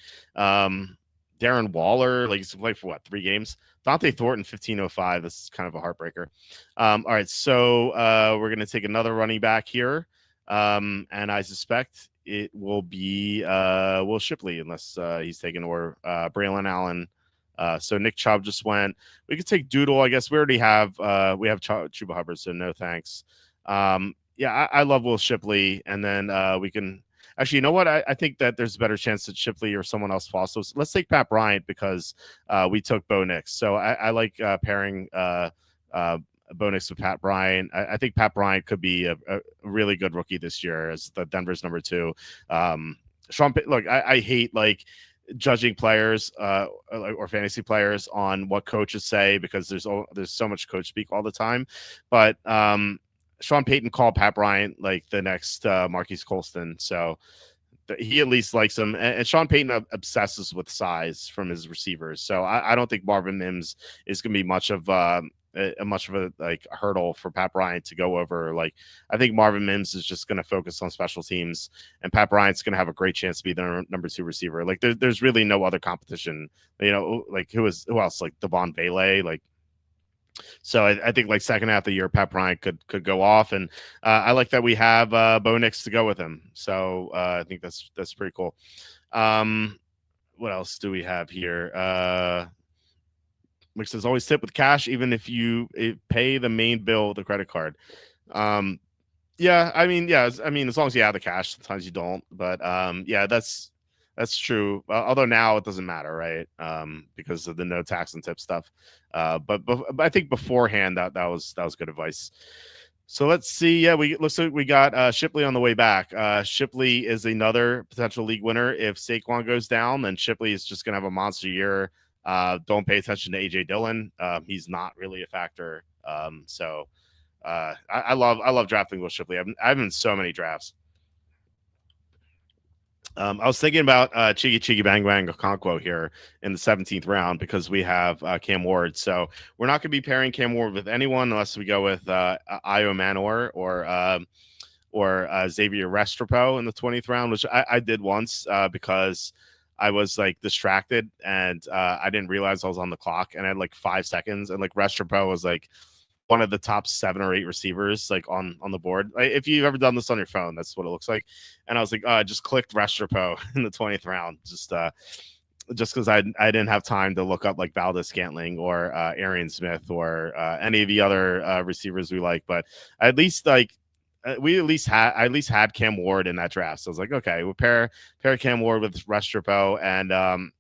Darren Waller, he's played for 3 games. Dante Thornton 1505. This is kind of a heartbreaker. All right, so we're gonna take another running back here, and I suspect it will be Will Shipley unless he's taken, or Braylon Allen. So Nick Chubb just went. We could take Doodle. I guess we already have Chuba Hubbard, so no thanks. Yeah, I love Will Shipley, and then we can actually, you know what? I think that there's a better chance that Shipley or someone else falls. So let's take Pat Bryant because we took Bo Nix. So I like pairing Bo Nix with Pat Bryant. I think Pat Bryant could be a really good rookie this year as the Denver's number 2. Look, I hate judging players or fantasy players on what coaches say because there's so much coach speak all the time. But Sean Payton called Pat Bryant the next Marquise Colston. So he at least likes him. And Sean Payton obsesses with size from his receivers. So I don't think Marvin Mims is going to be much of a hurdle for Pat Bryant to go over. I think Marvin Mims is just going to focus on special teams, and Pat Bryant's going to have a great chance to be the number 2 receiver. There's really no other competition. Who else? Devon Vele. So I think second half of the year, Pat Bryant could go off, and I like that we have Bo Nix to go with him. So I think that's pretty cool. What else do we have here? Mike says always tip with cash, even if you pay the main bill with the credit card. Yeah, I mean, as long as you have the cash, sometimes you don't. But yeah, that's true. Although now it doesn't matter, right? Because of the no tax and tip stuff. But I think beforehand that was good advice. So let's see. Yeah, looks like we got Shipley on the way back. Shipley is another potential league winner. If Saquon goes down, then Shipley is just gonna have a monster year. Don't pay attention to AJ Dillon. He's not really a factor. I love drafting Will Shipley. I've been in so many drafts. I was thinking about Chiggy Bang Bang Okonkwo here in the 17th round because we have Cam Ward. So we're not going to be pairing Cam Ward with anyone unless we go with Io Manor or Xavier Restrepo in the 20th round, which I did once because I was like distracted and I didn't realize I was on the clock and I had like 5 seconds and like Restrepo was like one of the top 7 or 8 receivers like on the board. Like, if you've ever done this on your phone, that's what it looks like. And I was like, I just clicked Restrepo in the 20th round, just because I didn't have time to look up like Valdez Scantling or Arian Smith or any of the other receivers we like. But at least like I at least had Cam Ward in that draft. So I was like, okay, we'll pair Cam Ward with Restrepo and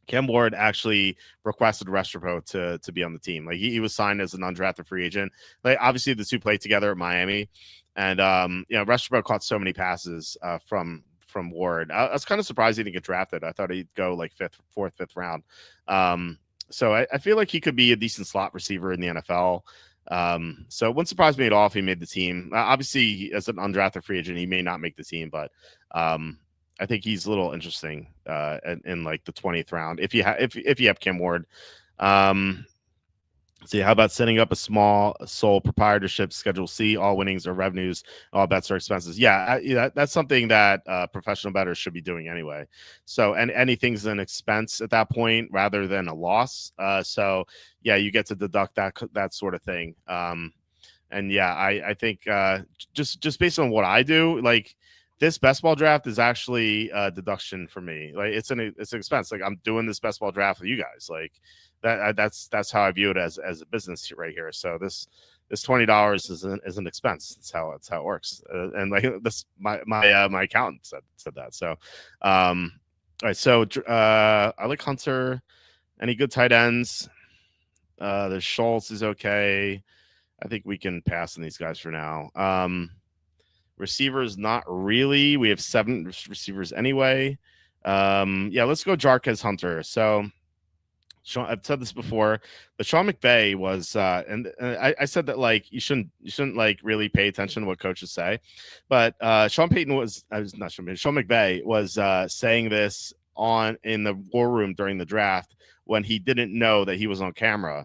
Cam Ward actually requested Restrepo to be on the team. Like he was signed as an undrafted free agent. Like obviously the two played together at Miami, and Restrepo caught so many passes from Ward. I was kind of surprised he didn't get drafted. I thought he'd go like fourth, fifth round. So I feel like he could be a decent slot receiver in the NFL. So it wouldn't surprise me at all if he made the team. Obviously, as an undrafted free agent, he may not make the team, but I think he's a little interesting in like the 20th round if you have Cam Ward. See, how about setting up a small sole proprietorship Schedule C? All winnings are revenues, all bets are expenses. Yeah, that's something that professional bettors should be doing anyway. So, and anything's an expense at that point rather than a loss. So, yeah, you get to deduct that sort of thing. And yeah, I think just based on what I do, like this best ball draft is actually a deduction for me. Like it's an expense. Like I'm doing this best ball draft with you guys. Like that's how I view it as a business right here. So this $20 is an expense. That's how it works. And like this, my accountant said that. So, all right. So I like Hunter. Any good tight ends? The Schultz is okay. I think we can pass on these guys for now. Receivers, not really. We have 7 receivers anyway. Yeah, let's go Jarquez Hunter. So I've said this before, but Sean McVay was, and I said that like you shouldn't like really pay attention to what coaches say, but Sean McVay was saying this in the war room during the draft when he didn't know that he was on camera.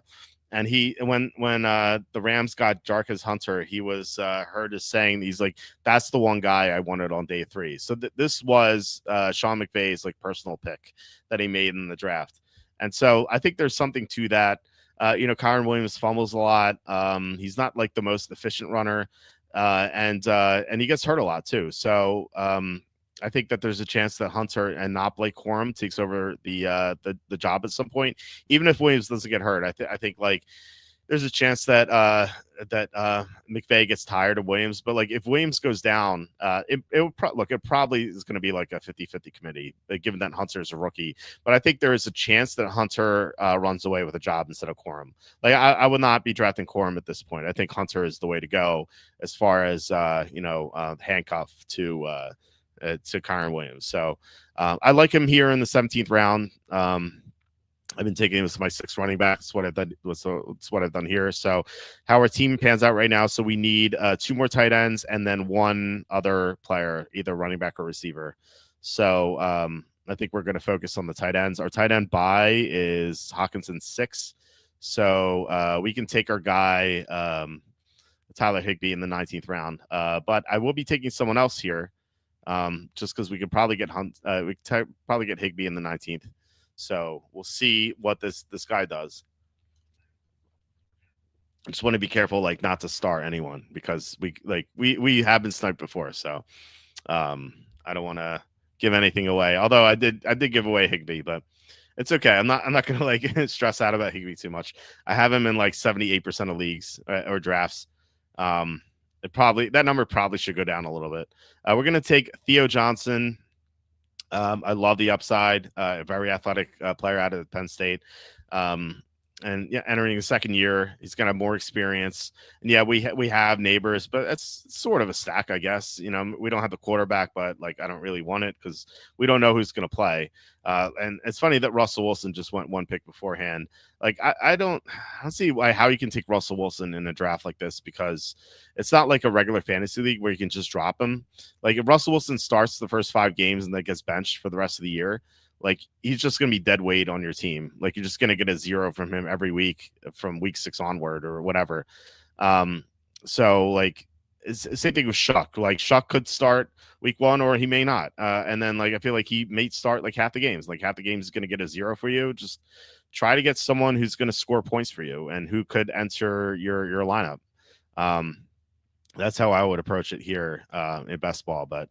And when the Rams got Jarquez Hunter, he was heard as saying he's like, that's the one guy I wanted on day 3. So this was Sean McVay's like personal pick that he made in the draft. And so I think there's something to that. Kyren Williams fumbles a lot. He's not like the most efficient runner, and he gets hurt a lot too. So I think that there's a chance that Hunter and not Blake Corum takes over the job at some point, even if Williams doesn't get hurt. I think like there's a chance that McVay gets tired of Williams, but like if Williams goes down, it probably is going to be like a 50-50 committee, given that Hunter is a rookie. But I think there is a chance that Hunter runs away with a job instead of Corum. Like I would not be drafting Corum at this point. I think Hunter is the way to go as far as handcuff to Kyren Williams. So I like him here in the 17th round. I've been taking him as my 6th running back. That's what I've done. That's what I've done here. So how our team pans out right now. So we need 2 more tight ends and then 1 other player, either running back or receiver. So I think we're going to focus on the tight ends. Our tight end buy is Hockenson 6. So we can take our guy Tyler Higbee in the 19th round. But I will be taking someone else here. Just because we could probably get probably get Higbee in the 19th. So we'll see what this guy does. I just want to be careful, like not to start anyone because we have been sniped before. So I don't want to give anything away. Although I did give away Higbee, but It's okay. I'm not gonna like stress out about Higby too much. I have him in like 78% of leagues or drafts. That number probably should go down a little bit. We're gonna take Theo Johnson. I love the upside. A very athletic player out of Penn State. And yeah, entering the second year, he's gonna have more experience. And yeah, we have Neighbors, but it's sort of a stack, I guess. We don't have the quarterback, but like I don't really want it because we don't know who's gonna play. And it's funny that Russell Wilson just went one pick beforehand. Like I don't see how you can take Russell Wilson in a draft like this, because it's not like a regular fantasy league where you can just drop him. Like if Russell Wilson starts the first 5 games and then gets benched for the rest of the year, like he's just going to be dead weight on your team. Like you're just going to get a 0 from him every week from week 6 onward or whatever. So like same thing with Shuck. Like Shuck could start week 1 or he may not. And then like I feel like he may start like half the games. Like half the games is going to get a 0 for you. Just try to get someone who's going to score points for you and who could enter your lineup. That's how I would approach it here in best ball. But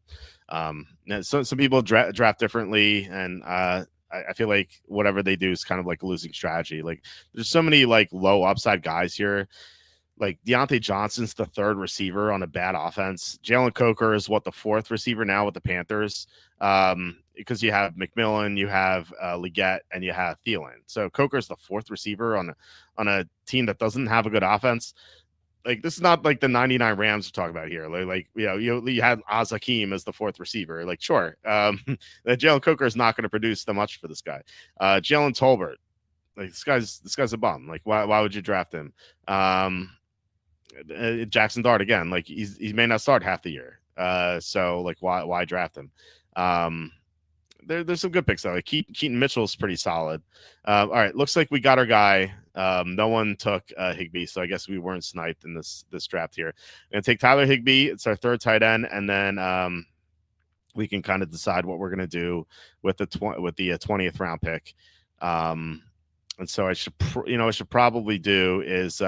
so some people draft differently, and I feel like whatever they do is kind of like a losing strategy. Like there's so many like low upside guys here. Like Deontay Johnson's the 3rd receiver on a bad offense. Jalen Coker is the 4th receiver now with the Panthers. Because you have McMillan, you have Leggett, and you have Thielen. So Coker's the 4th receiver on a team that doesn't have a good offense. Like this is not like the 99 Rams we're talking about here. Like you had Oz Hakeem as the 4th receiver. Like sure, that Jalen Coker is not going to produce that much for this guy. Jalen Tolbert, like this guy's a bum. Like why would you draft him? Jackson Dart again. Like he may not start half the year. So like why draft him? There's some good picks though. Like Keaton Mitchell's pretty solid. All right, looks like we got our guy. No one took Higbee, so I guess we weren't sniped in this draft here. I'm gonna take Tyler Higbee. It's our 3rd tight end, and then we can kind of decide what we're gonna do with the 20th round pick. And so I should probably do is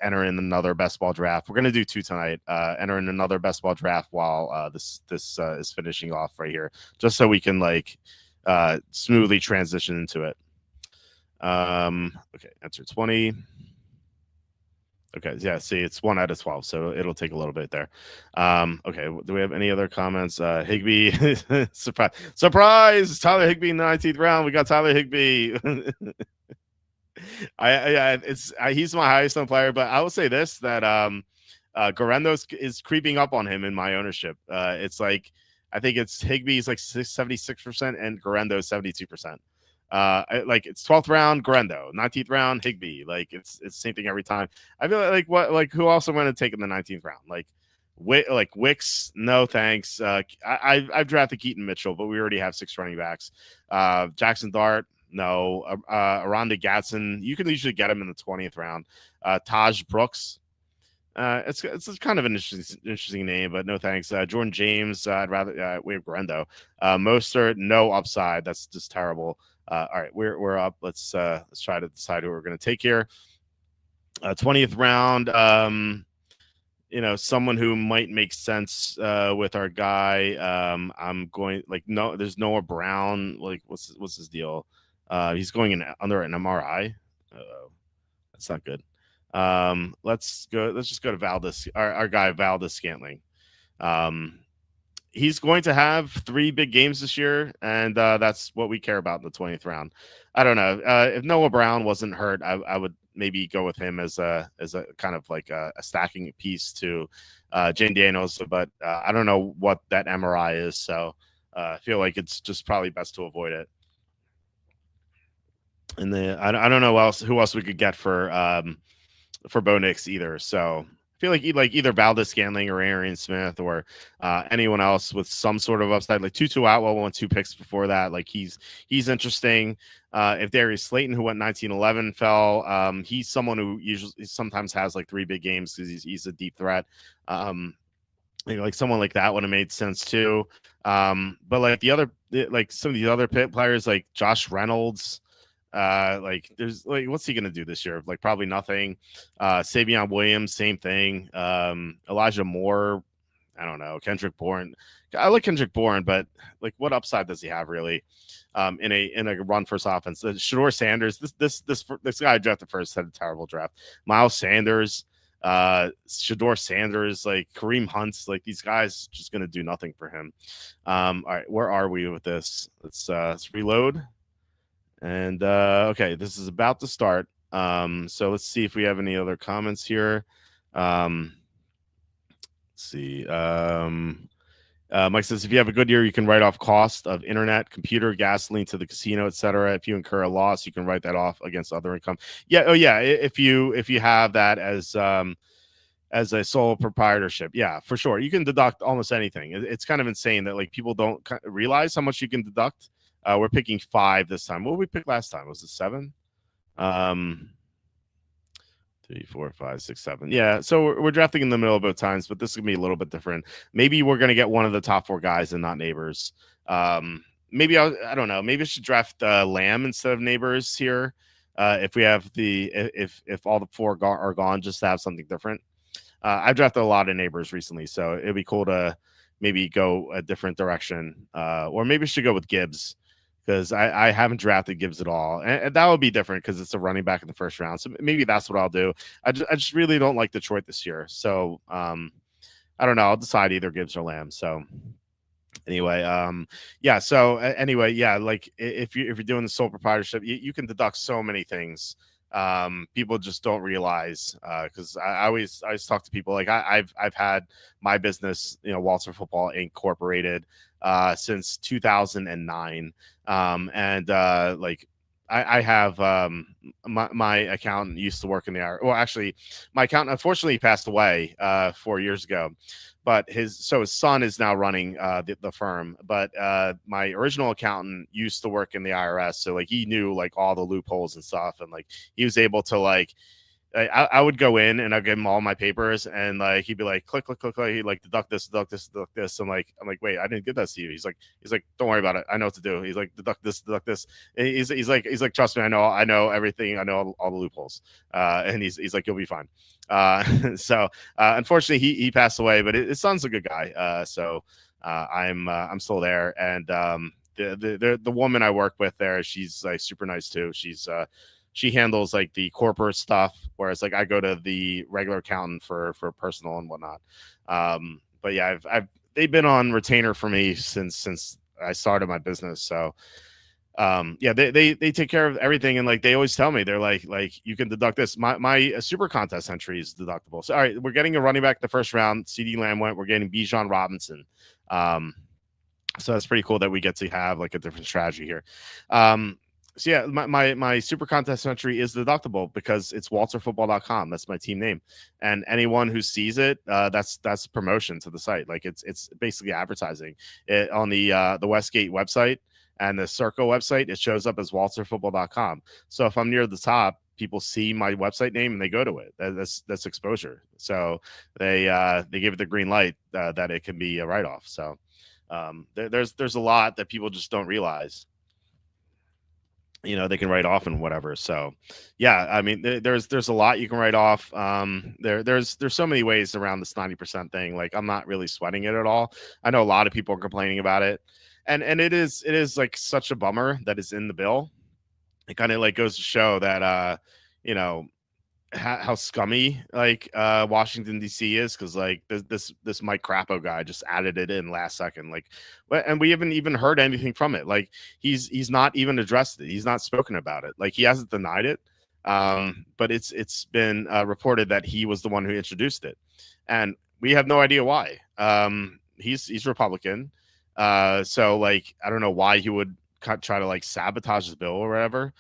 enter in another best ball draft. We're going to do 2 tonight. Enter in another best ball draft while this is finishing off right here, just so we can like smoothly transition into it. Okay, enter 20. Okay, yeah, see, it's 1 out of 12, so it'll take a little bit there. Okay, do we have any other comments? Higbee, surprise! Tyler Higbee in the 19th round. We got Tyler Higbee. He's my highest owned player, but I will say this, that Guerendo is creeping up on him in my ownership. It's like I think it's Higbee's like 76% and Guerendo 72%. Like it's 12th round Guerendo, 19th round Higbee. Like it's the same thing every time. I feel like who else am I going to take in the 19th round? Like Wicks, no thanks. I've drafted Keaton Mitchell, but we already have 6 running backs. Jackson Dart. No, Aranda Gatson. You can usually get him in the 20th round. Taj Brooks. It's kind of an interesting name, but no thanks. Jordan James. I'd rather we have Guerendo. Mostert, no upside. That's just terrible. All right, we're up. Let's try to decide who we're going to take here. 20th round. Someone who might make sense with our guy. I'm going there's Noah Brown. Like what's his deal? He's going in under an MRI. That's not good. Let's just go to Valdez, our guy Valdez Scantling. He's going to have 3 big games this year, and that's what we care about in the 20th round. I don't know. If Noah Brown wasn't hurt, I would maybe go with him as a kind of like a stacking piece to Jane Daniels, but I don't know what that MRI is, so I feel like it's just probably best to avoid it. And then I don't know who else we could get for Bo Nix either. So I feel like either Valdez Scantling or Arian Smith or anyone else with some sort of upside. Like Tutu Atwell won 2 picks before that. Like he's interesting. If Darius Slayton, who went 19-11, fell, he's someone who sometimes has like 3 big games because he's a deep threat. Like someone like that would have made sense too. But like some of the other players like Josh Reynolds. There's what's he gonna do this year? Like probably nothing. Savion Williams, same thing. Elijah Moore, I don't know, Kendrick Bourne. I like Kendrick Bourne, but like, what upside does he have really? In a run first offense, Shador Sanders. This guy I drafted first had a terrible draft. Miles Sanders, Shador Sanders, like Kareem Hunt's, like these guys just gonna do nothing for him. All right, where are we with this? Let's reload. And okay, this is about to start. So let's see if we have any other comments here. Let's see. Mike says, if you have a good year, you can write off cost of internet, computer, gasoline to the casino, etc. If you incur a loss, you can write that off against other income. Yeah. Oh, yeah. If you have that as a sole proprietorship, yeah, for sure, you can deduct almost anything. It's kind of insane that like people don't realize how much you can deduct. We're picking 5 this time. What did we pick last time? Was it 7? 3, 4, 5, 6, 7. Yeah, so we're drafting in the middle both times, but this is gonna be a little bit different. Maybe we're gonna get one of the top 4 guys and not Neighbors. Maybe I don't know. Maybe I should draft Lamb instead of Neighbors here. If we have if all the 4 are gone, just to have something different. I've drafted a lot of Neighbors recently, so it'd be cool to maybe go a different direction. Or maybe I should go with Gibbs, because I haven't drafted Gibbs at all, and that would be different because it's a running back in the first round. So maybe that's what I'll do. I just really don't like Detroit this year, so I don't know. I'll decide either Gibbs or Lamb. So anyway, yeah. So anyway, yeah. Like if you're doing the sole proprietorship, you can deduct so many things. People just don't realize, because I always talk to people like I've had my business, Walter Football Incorporated, since 2009. And like I have my accountant used to work in the IRS. Well, actually, my accountant unfortunately passed away 4 years ago, but his son is now running the firm. But my original accountant used to work in the IRS, so like he knew like all the loopholes and stuff, and like he was able to like. I would go in and I'd give him all my papers, and like he'd be like, click, click, click, click. He'd like deduct this, deduct this, deduct this. I'm like, wait, I didn't give that to you. He's like, don't worry about it. I know what to do. He's like, deduct this, deduct this. And he's like, trust me, I know everything. I know all the loopholes. And he's like, you'll be fine. So unfortunately, he passed away, but his son's a good guy. So I'm still there, and the woman I work with there, she's like super nice too. She handles like the corporate stuff, whereas like I go to the regular accountant for personal and whatnot. But yeah, they've been on retainer for me since I started my business. So yeah, they take care of everything, and like they always tell me, they're like you can deduct this. My super contest entry is deductible. So all right, we're getting a running back the first round. CeeDee Lamb went. We're getting Bijan Robinson. So that's pretty cool that we get to have like a different strategy here. So yeah, my super contest entry is deductible because it's walterfootball.com. That's my team name, and anyone who sees it, that's promotion to the site. Like it's basically advertising. On the Westgate website and the Circle website, it shows up as walterfootball.com. So if I'm near the top, people see my website name and they go to it. That's exposure. So they give it the green light that it can be a write-off. So there's a lot that people just don't realize. They can write off and whatever. So yeah, I mean, there's a lot you can write off. There's so many ways around this 90% thing. Like I'm not really sweating it at all. I know a lot of people are complaining about it, and it is like such a bummer that it's in the bill. It kind of like goes to show that how scummy like Washington D.C. is, because like this Mike Crapo guy just added it in last second, like, and we haven't even heard anything from it. Like he's not even addressed it. He's not spoken about it. Like he hasn't denied it, but it's been reported that he was the one who introduced it, and we have no idea why. He's Republican, so like I don't know why he would try to like sabotage the bill or whatever.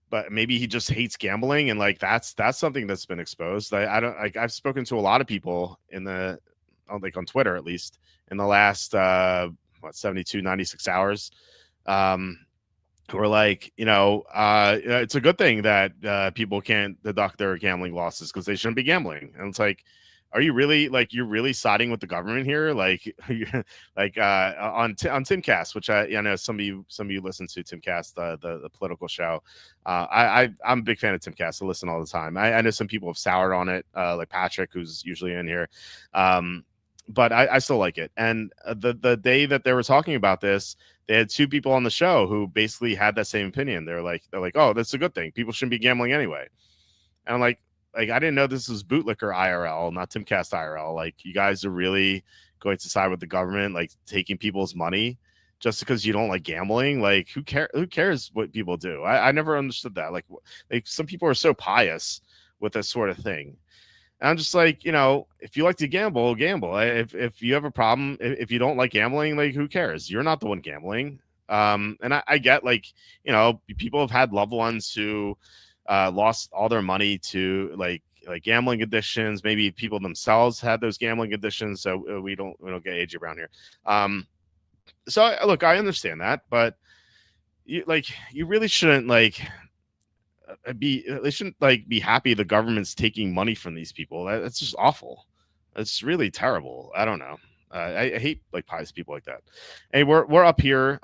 But maybe he just hates gambling, and like that's something that's been exposed. I don't like. I've spoken to a lot of people on Twitter, at least in the last 72, 96 hours, who are like, it's a good thing that people can't deduct their gambling losses because they shouldn't be gambling. And it's like, are you really like you're really siding with the government here? Like, like on Timcast, which I know some of you listen to Timcast, the political show. I'm a big fan of Timcast. I listen all the time. I know some people have soured on it, like Patrick, who's usually in here. but I still like it. And the day that they were talking about this, they had two people on the show who basically had that same opinion. They're like, oh, that's a good thing. People shouldn't be gambling anyway. And I'm like I didn't know this was Bootlicker IRL, not Timcast IRL. Like, you guys are really going to side with the government, like taking people's money just because you don't like gambling. Like, who cares what people do? I never understood that. Like some people are so pious with this sort of thing. And I'm just like, if you like to gamble, gamble. If you have a problem, if you don't like gambling, like, who cares? You're not the one gambling. And I get, like, people have had loved ones who lost all their money to like gambling addictions. Maybe people themselves had those gambling addictions. So we don't get agey around here. So look, I understand that, but you really shouldn't they shouldn't be happy the government's taking money from these people. That's just awful. It's really terrible. I don't know. I hate like pious people like that. Hey, we're up here.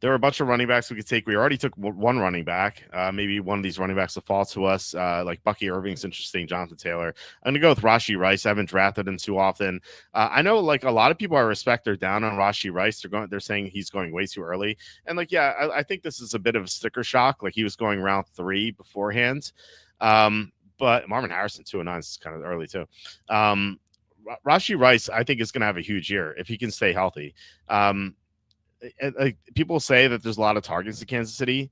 There were a bunch of running backs we could take. We already took one running back. Maybe one of these running backs will fall to us. Like Bucky Irving's interesting. Jonathan Taylor. I'm gonna go with Rashee Rice. I haven't drafted him too often. I know like a lot of people I respect are down on Rashee Rice. They're saying he's going way too early. And like, yeah, I think this is a bit of a sticker shock. Like, he was going round 3 beforehand. But Marvin Harrison 209 is kind of early too. Rashee Rice, I think, is going to have a huge year if he can stay healthy. Like, people say that there's a lot of targets in Kansas City,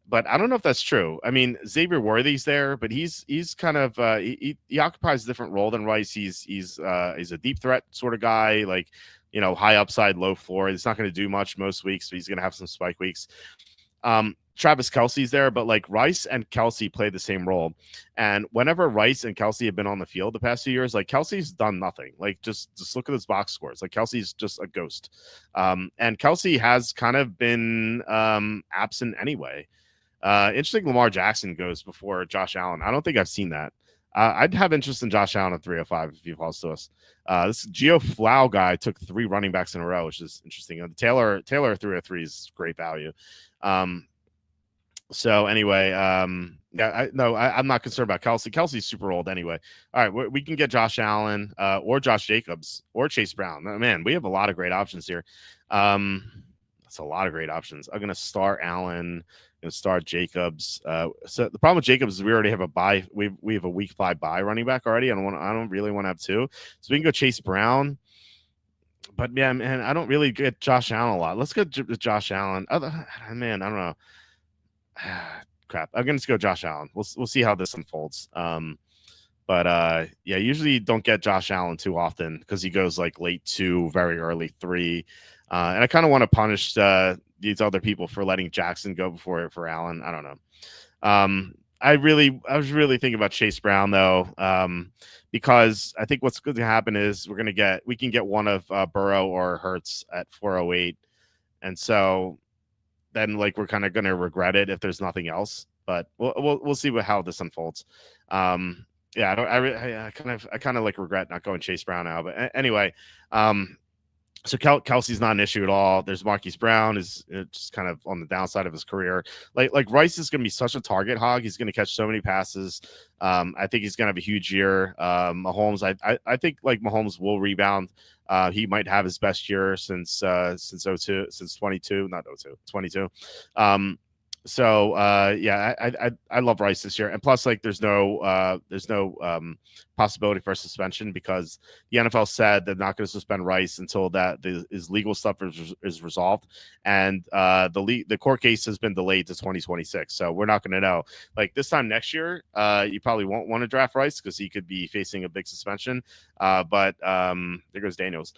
but I don't know if that's true. I mean, Xavier Worthy's there, but he's kind of he occupies a different role than Rice. He's a deep threat sort of guy, like, high upside, low floor. He's not going to do much most weeks, but he's going to have some spike weeks. Travis Kelce's there, but like Rice and Kelce play the same role. And whenever Rice and Kelce have been on the field the past few years, like, Kelce's done nothing. Like, just look at his box scores. Like, Kelce's just a ghost. And Kelce has kind of been absent anyway. Interesting, Lamar Jackson goes before Josh Allen. I don't think I've seen that. I'd have interest in Josh Allen at 305 if he falls to us. This Geo Flau guy took 3 running backs in a row, which is interesting. Taylor 303 is great value. So anyway, I'm not concerned about Kelce. Kelce's super old anyway. All right, we can get Josh Allen or Josh Jacobs or Chase Brown. Man, we have a lot of great options here. That's a lot of great options. I'm gonna start Allen. I'm gonna start Jacobs. So the problem with Jacobs is we already have a bye. We have a week 5 bye running back already. I don't really want to have 2. So we can go Chase Brown. But yeah, man, I don't really get Josh Allen a lot. Let's go Josh Allen. Man, I don't know. Crap. I'm gonna just go Josh Allen. We'll see how this unfolds. But yeah, usually you don't get Josh Allen too often because he goes like late 2, very early 3. And I kind of want to punish these other people for letting Jackson go for Allen. I don't know. I was really thinking about Chase Brown though, because I think what's going to happen is we can get one of Burrow or Hurts at 408, and so then like we're kind of going to regret it if there's nothing else. But we'll see how this unfolds. Yeah, I kind of like regret not going Chase Brown now. But anyway, so Kelce's not an issue at all. There's Marquise Brown is just kind of on the downside of his career. Like Rice is going to be such a target hog. He's going to catch so many passes. I think he's going to have a huge year. Mahomes, I think like Mahomes will rebound. He might have his best year since 22, not 02, 22. So yeah, I love Rice this year, and plus like there's no possibility for suspension because the NFL said they're not going to suspend Rice until his legal stuff is resolved, and the court case has been delayed to 2026. So we're not going to know. Like this time next year, you probably won't want to draft Rice because he could be facing a big suspension. But there goes Daniels.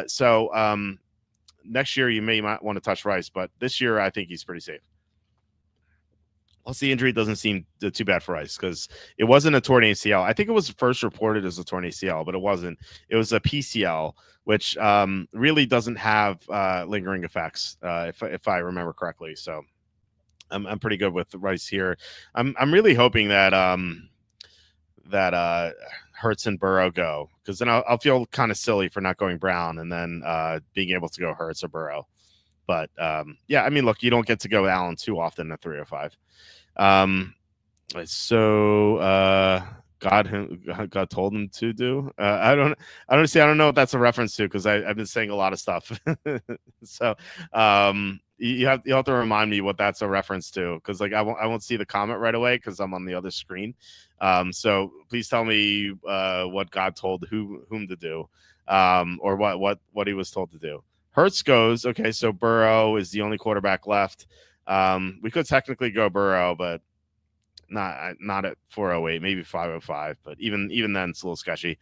So next year you might want to touch Rice, but this year I think he's pretty safe. Plus, the injury doesn't seem too bad for Rice because it wasn't a torn ACL. I think it was first reported as a torn ACL, but it wasn't. It was a PCL, which really doesn't have lingering effects, if I remember correctly. So I'm pretty good with Rice here. I'm really hoping that Hurts and Burrow go because then I'll feel kind of silly for not going Brown and then being able to go Hurts or Burrow. But yeah, I mean, look, you don't get to go Allen too often at 305. So God told him to do. I don't see. I don't know what that's a reference to because I've been saying a lot of stuff. So you have to remind me what that's a reference to because like I won't see the comment right away because I'm on the other screen. So please tell me what God told whom to do, or what he was told to do. Hurts goes. Okay, so Burrow is the only quarterback left. We could technically go Burrow, but not at 408, maybe 505, but even then it's a little sketchy.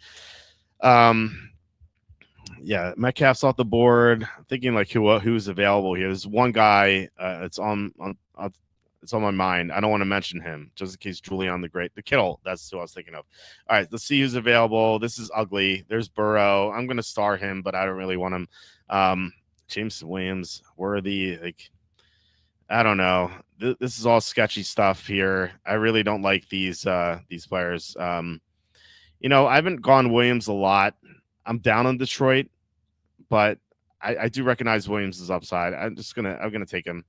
Yeah, Metcalf's off the board. I'm thinking like who's available here. There's one guy. It's it's on my mind. I don't want to mention him just in case Julian the Kittle. That's who I was thinking of. All right, let's see who's available. This is ugly. There's Burrow. I'm gonna star him, but I don't really want him. James Williams, Worthy, like I don't know. This is all sketchy stuff here. I really don't like these players. I haven't gone Williams a lot. I'm down on Detroit, but I do recognize Williams' upside. I'm gonna take him.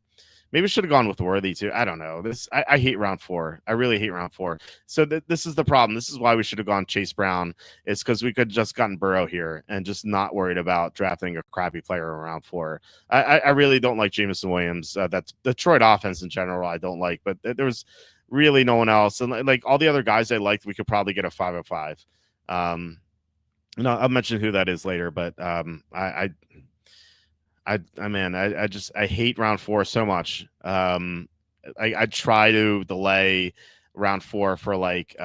Maybe I should have gone with Worthy too. I don't know. I hate round 4. I really hate round 4. So this is the problem. This is why we should have gone Chase Brown. It's because we could just gotten Burrow here and just not worried about drafting a crappy player in round 4. I really don't like Jameson Williams. That's Detroit offense in general. I don't like, but there was really no one else. And like all the other guys I liked, we could probably get a 505. I'll mention who that is later, but I hate round 4 so much. I try to delay round 4 for like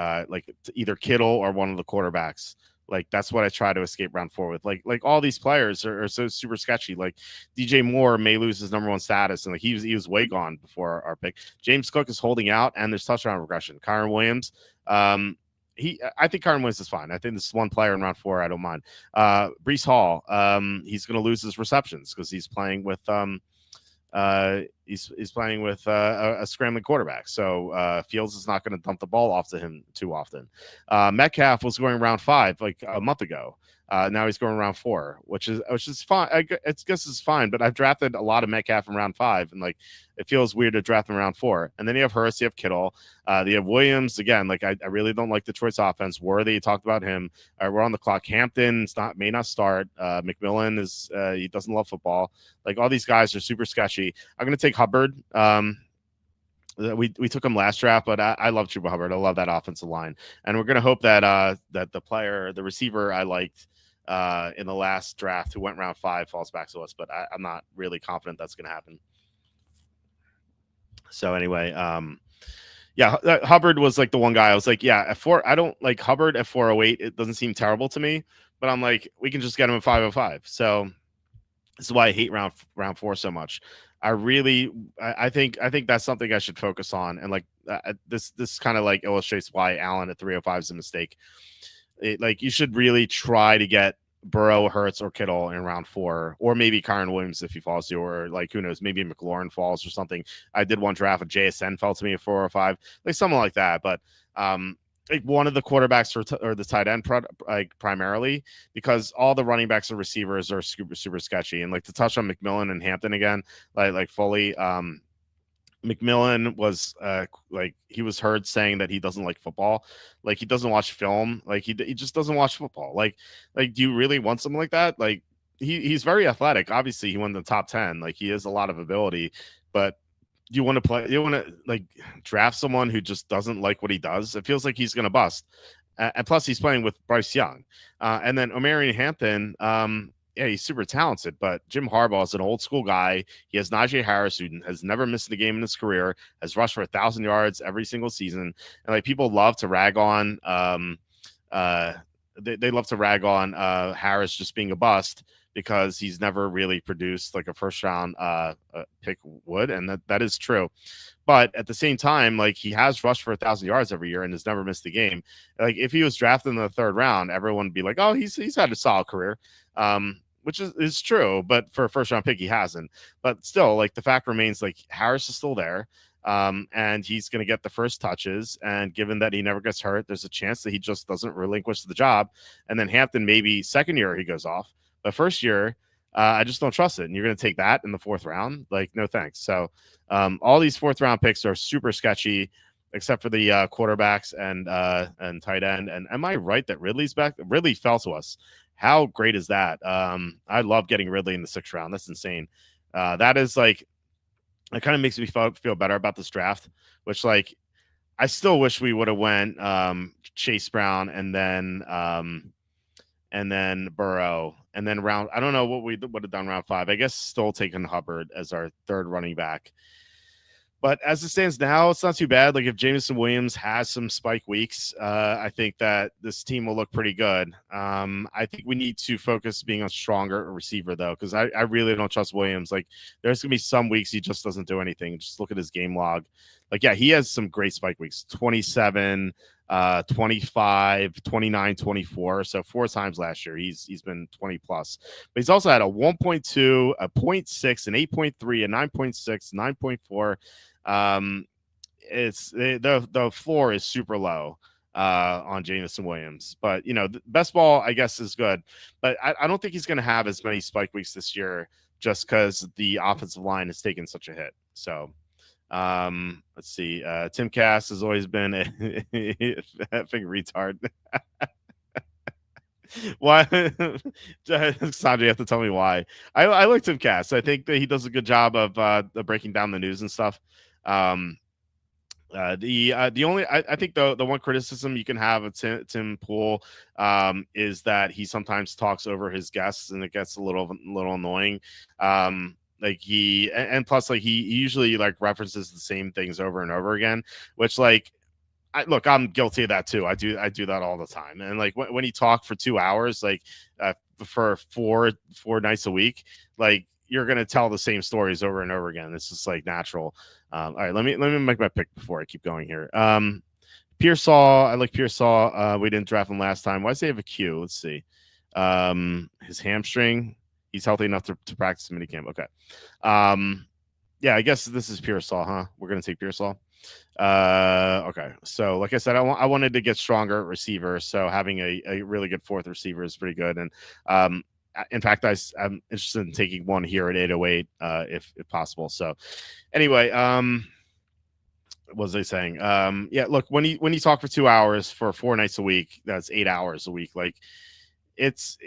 either Kittle or one of the quarterbacks. Like that's what I try to escape round 4 with. Like all these players are so super sketchy. Like DJ Moore may lose his number 1 status, and like he was way gone before our pick. James Cook is holding out, and there's touchdown regression. Kyren Williams, I think Kyren Williams is fine. I think this is one player in round 4. I don't mind. Breece Hall, he's going to lose his receptions because he's playing with he's playing with a scrambling quarterback. So Fields is not going to dump the ball off to him too often. Metcalf was going round 5 like a month ago. Now he's going round 4, which is fine. I guess it's fine, but I've drafted a lot of Metcalf in round 5, and like it feels weird to draft him around 4. And then you have Hurst, you have Kittle, you have Williams again. Like I really don't like Detroit's offense. Worthy, talked about him. We're on the clock. Hampton may not start. McMillan is he doesn't love football. Like all these guys are super sketchy. I'm gonna take Hubbard. We took him last draft, but I love Chuba Hubbard. I love that offensive line, and we're gonna hope that that the receiver I liked in the last draft who went round 5 falls back to us, but I'm not really confident that's gonna happen. So anyway, yeah, Hubbard was like the one guy I was like, yeah, at 4. I don't like Hubbard at 408. It doesn't seem terrible to me, but I'm like, we can just get him at 505. So this is why I hate round 4 so much. I think that's something I should focus on, and like this kind of like illustrates why Allen at 305 is a mistake. Like you should really try to get Burrow, Hurts, or Kittle in round 4, or maybe Kyren Williams if he falls to, or like who knows, maybe McLaurin falls or something. I did one draft with JSN fell to me at 4 or 5, like something like that. But like one of the quarterbacks or the tight end like primarily, because all the running backs and receivers are super sketchy. And like to touch on McMillan and Hampton again, like fully, McMillan was like he was heard saying that he doesn't like football, like he doesn't watch film, like he just doesn't watch football. Like do you really want something like that? Like he's very athletic. Obviously, he won the top 10. Like he has a lot of ability, but you want to like draft someone who just doesn't like what he does. It feels like he's going to bust. And plus, he's playing with Bryce Young, and then Omarion Hampton. Yeah, he's super talented, but Jim Harbaugh is an old school guy. He has Najee Harris, who has never missed a game in his career, has rushed for 1,000 yards every single season, and like people love to rag on, they love to rag on Harris just being a bust because he's never really produced like a first round pick would, and that is true. But at the same time, like he has rushed for 1,000 yards every year and has never missed a game. Like if he was drafted in the 3rd round, everyone would be like, "Oh, he's had a solid career." Which is true, but for a first round pick, he hasn't. But still, like the fact remains, like Harris is still there, and he's going to get the first touches. And given that he never gets hurt, there's a chance that he just doesn't relinquish the job. And then Hampton, maybe second year he goes off, but first year, I just don't trust it. And you're going to take that in the 4th round? Like, no thanks. So all these 4th round picks are super sketchy. except for the quarterbacks and tight end. And am I right that Ridley's back? Ridley fell to us. How great is that? I love getting Ridley in the 6th round. That's insane. That is like, it kind of makes me feel better about this draft, which like I still wish we would have went Chase Brown and then Burrow and then round. I don't know what we would have done round 5. I guess still taking Hubbard as our 3rd running back. But as it stands now, it's not too bad. Like if Jameson Williams has some spike weeks, I think that this team will look pretty good. I think we need to focus being a stronger receiver though, because I really don't trust Williams. Like there's gonna be some weeks he just doesn't do anything. Just look at his game log. Like yeah, he has some great spike weeks: 27, 25, 29, 24. So 4 times last year he's been 20 plus. But he's also had a 1.2, a 0.6, an 8.3, a 9.6, 9.4. It's the floor is super low on Jameson Williams, but you know the best ball I guess is good, but I don't think he's going to have as many spike weeks this year just because the offensive line has taken such a hit. So let's see. Tim Cass has always been a effing retard. Why? Sandra, you have to tell me why. I like Tim Cass. I think that he does a good job of breaking down the news and stuff. The only I think the one criticism you can have of Tim Pool is that he sometimes talks over his guests and it gets a little annoying. Like and plus like he usually like references the same things over and over again, which like look, I'm guilty of that too. I do that all the time. And like when you talk for 2 hours, like for four nights a week, like you're gonna tell the same stories over and over again. It's just like natural. All right, let me make my pick before I keep going here. Pearsall, I like Pearsall. We didn't draft him last time. Why does he have a Q? Let's see. His hamstring. He's healthy enough to practice minicamp. Okay. Yeah, I guess this is Pearsall, huh? We're gonna take Pearsall. Okay. So like I said, I wanted to get stronger at receiver. So having a really good 4th receiver is pretty good. And in fact, I'm interested in taking one here at 808 if possible. So anyway, what was I saying? Yeah, look, when you talk for 2 hours for 4 nights a week, that's 8 hours a week. Like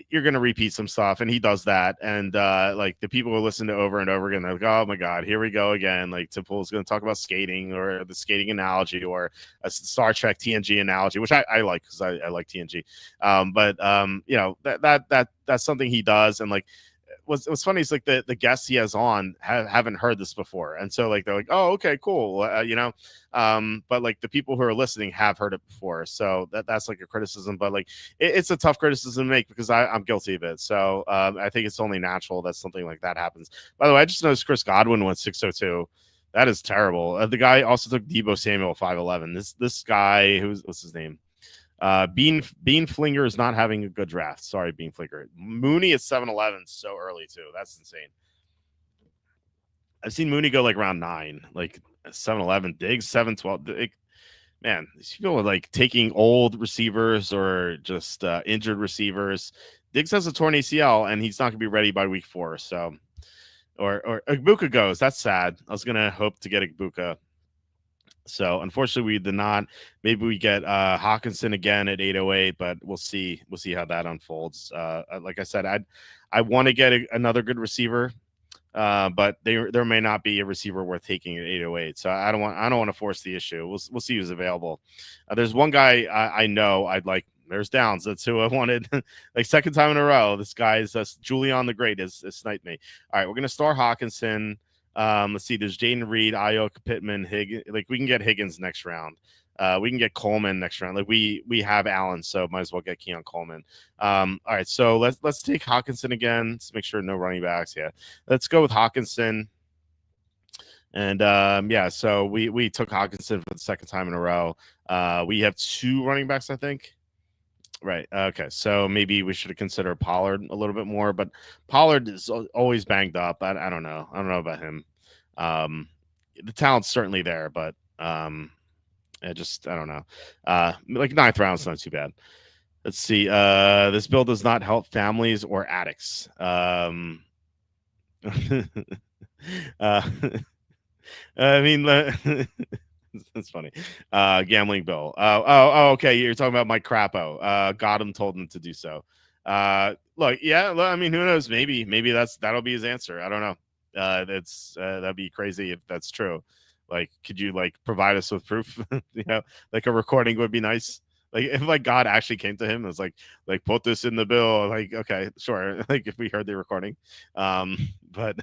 you're going to repeat some stuff, and he does that. And like the people who listen to over and over again, they're like, oh my God, here we go again. Like Tipple is going to talk about skating or the skating analogy or a Star Trek TNG analogy, which I like because I like TNG. But you know, that's something he does. And like, what's funny is like the guests he has on haven't heard this before, and so like they're like, oh okay, cool, you know, but like the people who are listening have heard it before, so that's like a criticism, but like it's a tough criticism to make because I'm guilty of it. So I think it's only natural that something like that happens. By the way, I just noticed Chris Godwin went 602. That is terrible. The guy also took Deebo Samuel 5'11. This guy what's his name? Bean Flinger is not having a good draft. Sorry, Bean Flinger. Mooney at 7'11 so early too. That's insane. I've seen Mooney go like round 9, like 7'11. Diggs 7'12. Man, these people are like taking old receivers or just injured receivers. Diggs has a torn ACL and he's not gonna be ready by week 4. So, or Igbuka goes. That's sad. I was gonna hope to get Igbuka. So unfortunately we did not. Maybe we get Hawkinson again at 808, but we'll see how that unfolds. Like I said, I want to get another good receiver, but there may not be a receiver worth taking at 808. So I don't want to force the issue. We'll see who's available. There's one guy I know I'd like. There's Downs. That's who I wanted. Like 2nd time in a row. This guy is Julian the Great has sniped me. All right, we're gonna start Hawkinson. Let's see. There's Jaden Reed, Ayuk, Pittman, Higgins. Like we can get Higgins next round. We can get Coleman next round. Like we have Allen, so might as well get Keon Coleman. All right, so let's take Hawkinson again. Let's make sure no running backs. Yeah, let's go with Hawkinson. And yeah, so we took Hawkinson for the 2nd time in a row. We have 2 running backs, I think. Right. Okay. So maybe we should have considered Pollard a little bit more, but Pollard is always banged up. I don't know. I don't know about him. The talent's certainly there, but I don't know. Like 9th round's not too bad. Let's see. This bill does not help families or addicts. I mean, That's funny. Gambling Bill. Okay. You're talking about Mike Crapo. Gotham told him to do so. Look, yeah. Look, I mean, who knows? Maybe that'll be his answer. I don't know. That'd be crazy if that's true. Like, could you like provide us with proof? Like a recording would be nice. Like if like God actually came to him and was like put this in the bill. Like, okay, sure. Like if we heard the recording, but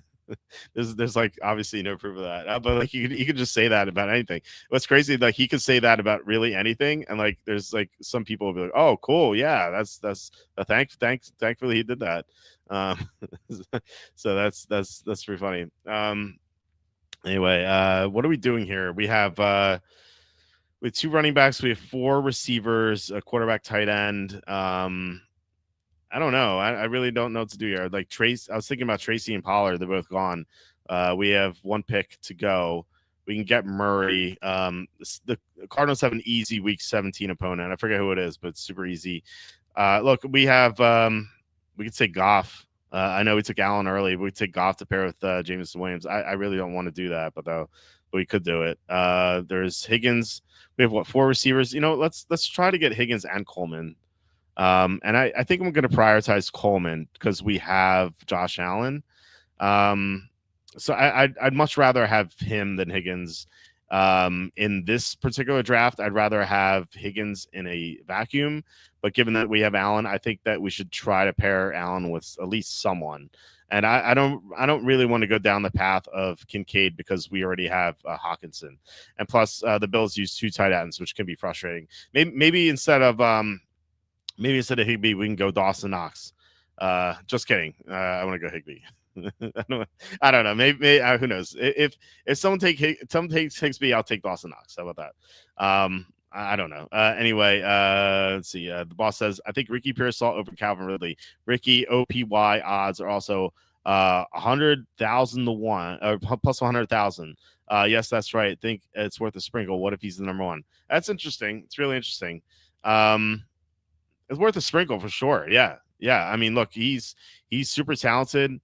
there's like obviously no proof of that. But like you could just say that about anything. What's crazy, like he could say that about really anything, and like there's like some people will be like, oh, cool, yeah, that's thankfully he did that. Um, so that's pretty funny. Anyway, what are we doing here? We have with two running backs, we have four receivers, a quarterback, tight end. I don't know. I really don't know what to do here. Like Trace, I was thinking about Tracy and Pollard. They're both gone. We have one pick to go. We can get Murray. The Cardinals have an easy Week 17 opponent. I forget who it is, but it's super easy. Look, we have we could take Goff. I know we took Allen early, but we take Goff to pair with Jameson Williams. I really don't want to do that, but we could do it. There's Higgins. We have four receivers. Let's try to get Higgins and Coleman. And I think I'm going to prioritize Coleman because we have Josh Allen. So I'd much rather have him than Higgins. In this particular draft, I'd rather have Higgins in a vacuum. But given that we have Allen, I think that we should try to pair Allen with at least someone. And I don't really want to go down the path of Kincaid because we already have Hawkinson. And plus, the Bills use two tight ends, which can be frustrating. Maybe instead of Higbee, we can go Dawson Knox. Just kidding. I want to go Higbee. I don't know. Maybe who knows? If someone takes Higbee, I'll take Dawson Knox. How about that? I don't know. Anyway, let's see. The boss says I think Ricky Pearsall over Calvin Ridley. Ricky OPY odds are also 100,000 to 1 or plus 100,000. Yes, that's right. I think it's worth a sprinkle. What if he's the number one? That's interesting. It's really interesting. It's worth a sprinkle for sure. Yeah. I mean, look, he's super talented.